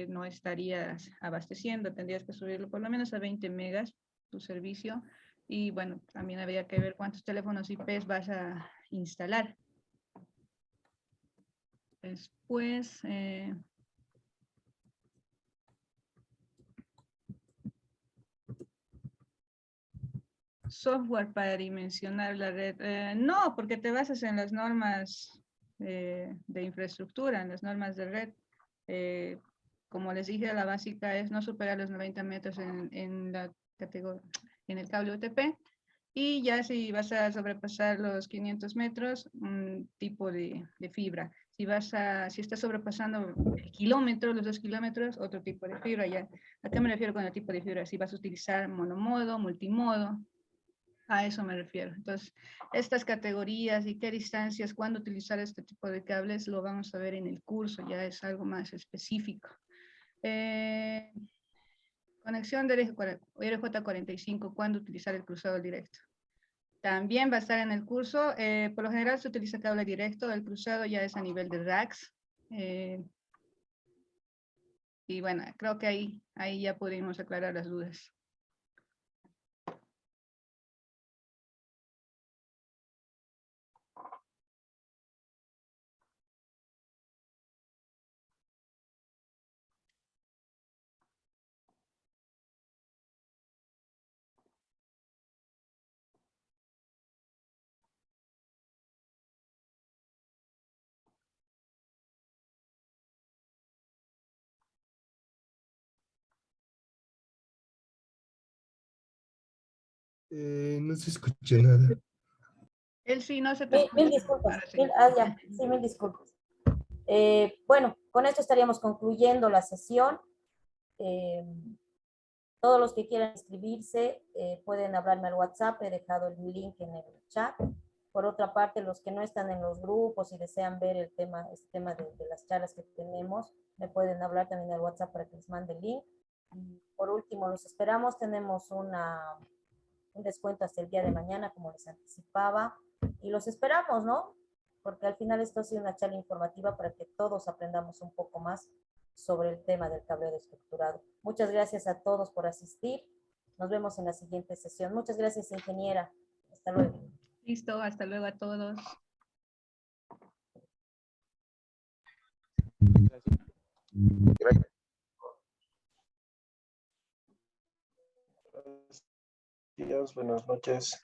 no estarías abasteciendo, tendrías que subirlo por lo menos a 20 megas tu servicio. Y bueno, también habría que ver cuántos teléfonos IP vas a instalar. Después, software para dimensionar la red. No, porque te basas en las normas de infraestructura, en las normas de red. Como les dije, la básica es no superar los 90 metros en el cable UTP. Y ya si vas a sobrepasar los 500 metros, un tipo de fibra. Si estás sobrepasando el kilómetro, los 2 kilómetros, otro tipo de fibra. Ya. ¿A qué me refiero con el tipo de fibra? Si vas a utilizar monomodo, multimodo, a eso me refiero. Entonces, estas categorías y qué distancias, cuándo utilizar este tipo de cables, lo vamos a ver en el curso, ya es algo más específico. Conexión de RJ45, ¿cuándo utilizar el cruzado directo? También va a estar en el curso. Por lo general se utiliza cable directo, el cruzado ya es a nivel de racks. Y bueno, creo que ahí ya pudimos aclarar las dudas. No se escucha nada. Él sí no se te escucha. Mil disculpas. Mil disculpas. Bueno, con esto estaríamos concluyendo la sesión. Todos los que quieran inscribirse pueden hablarme al WhatsApp. He dejado el link en el chat. Por otra parte, los que no están en los grupos y desean ver el tema, este tema de las charlas que tenemos, me pueden hablar también al WhatsApp para que les mande el link. Y por último, los esperamos. Tenemos un descuento hasta el día de mañana, como les anticipaba. Y los esperamos, ¿no? Porque al final esto ha sido una charla informativa para que todos aprendamos un poco más sobre el tema del cableado estructurado. Muchas gracias a todos por asistir. Nos vemos en la siguiente sesión. Muchas gracias, ingeniera. Hasta luego. Listo, hasta luego a todos. Gracias. Buenos días, buenas noches.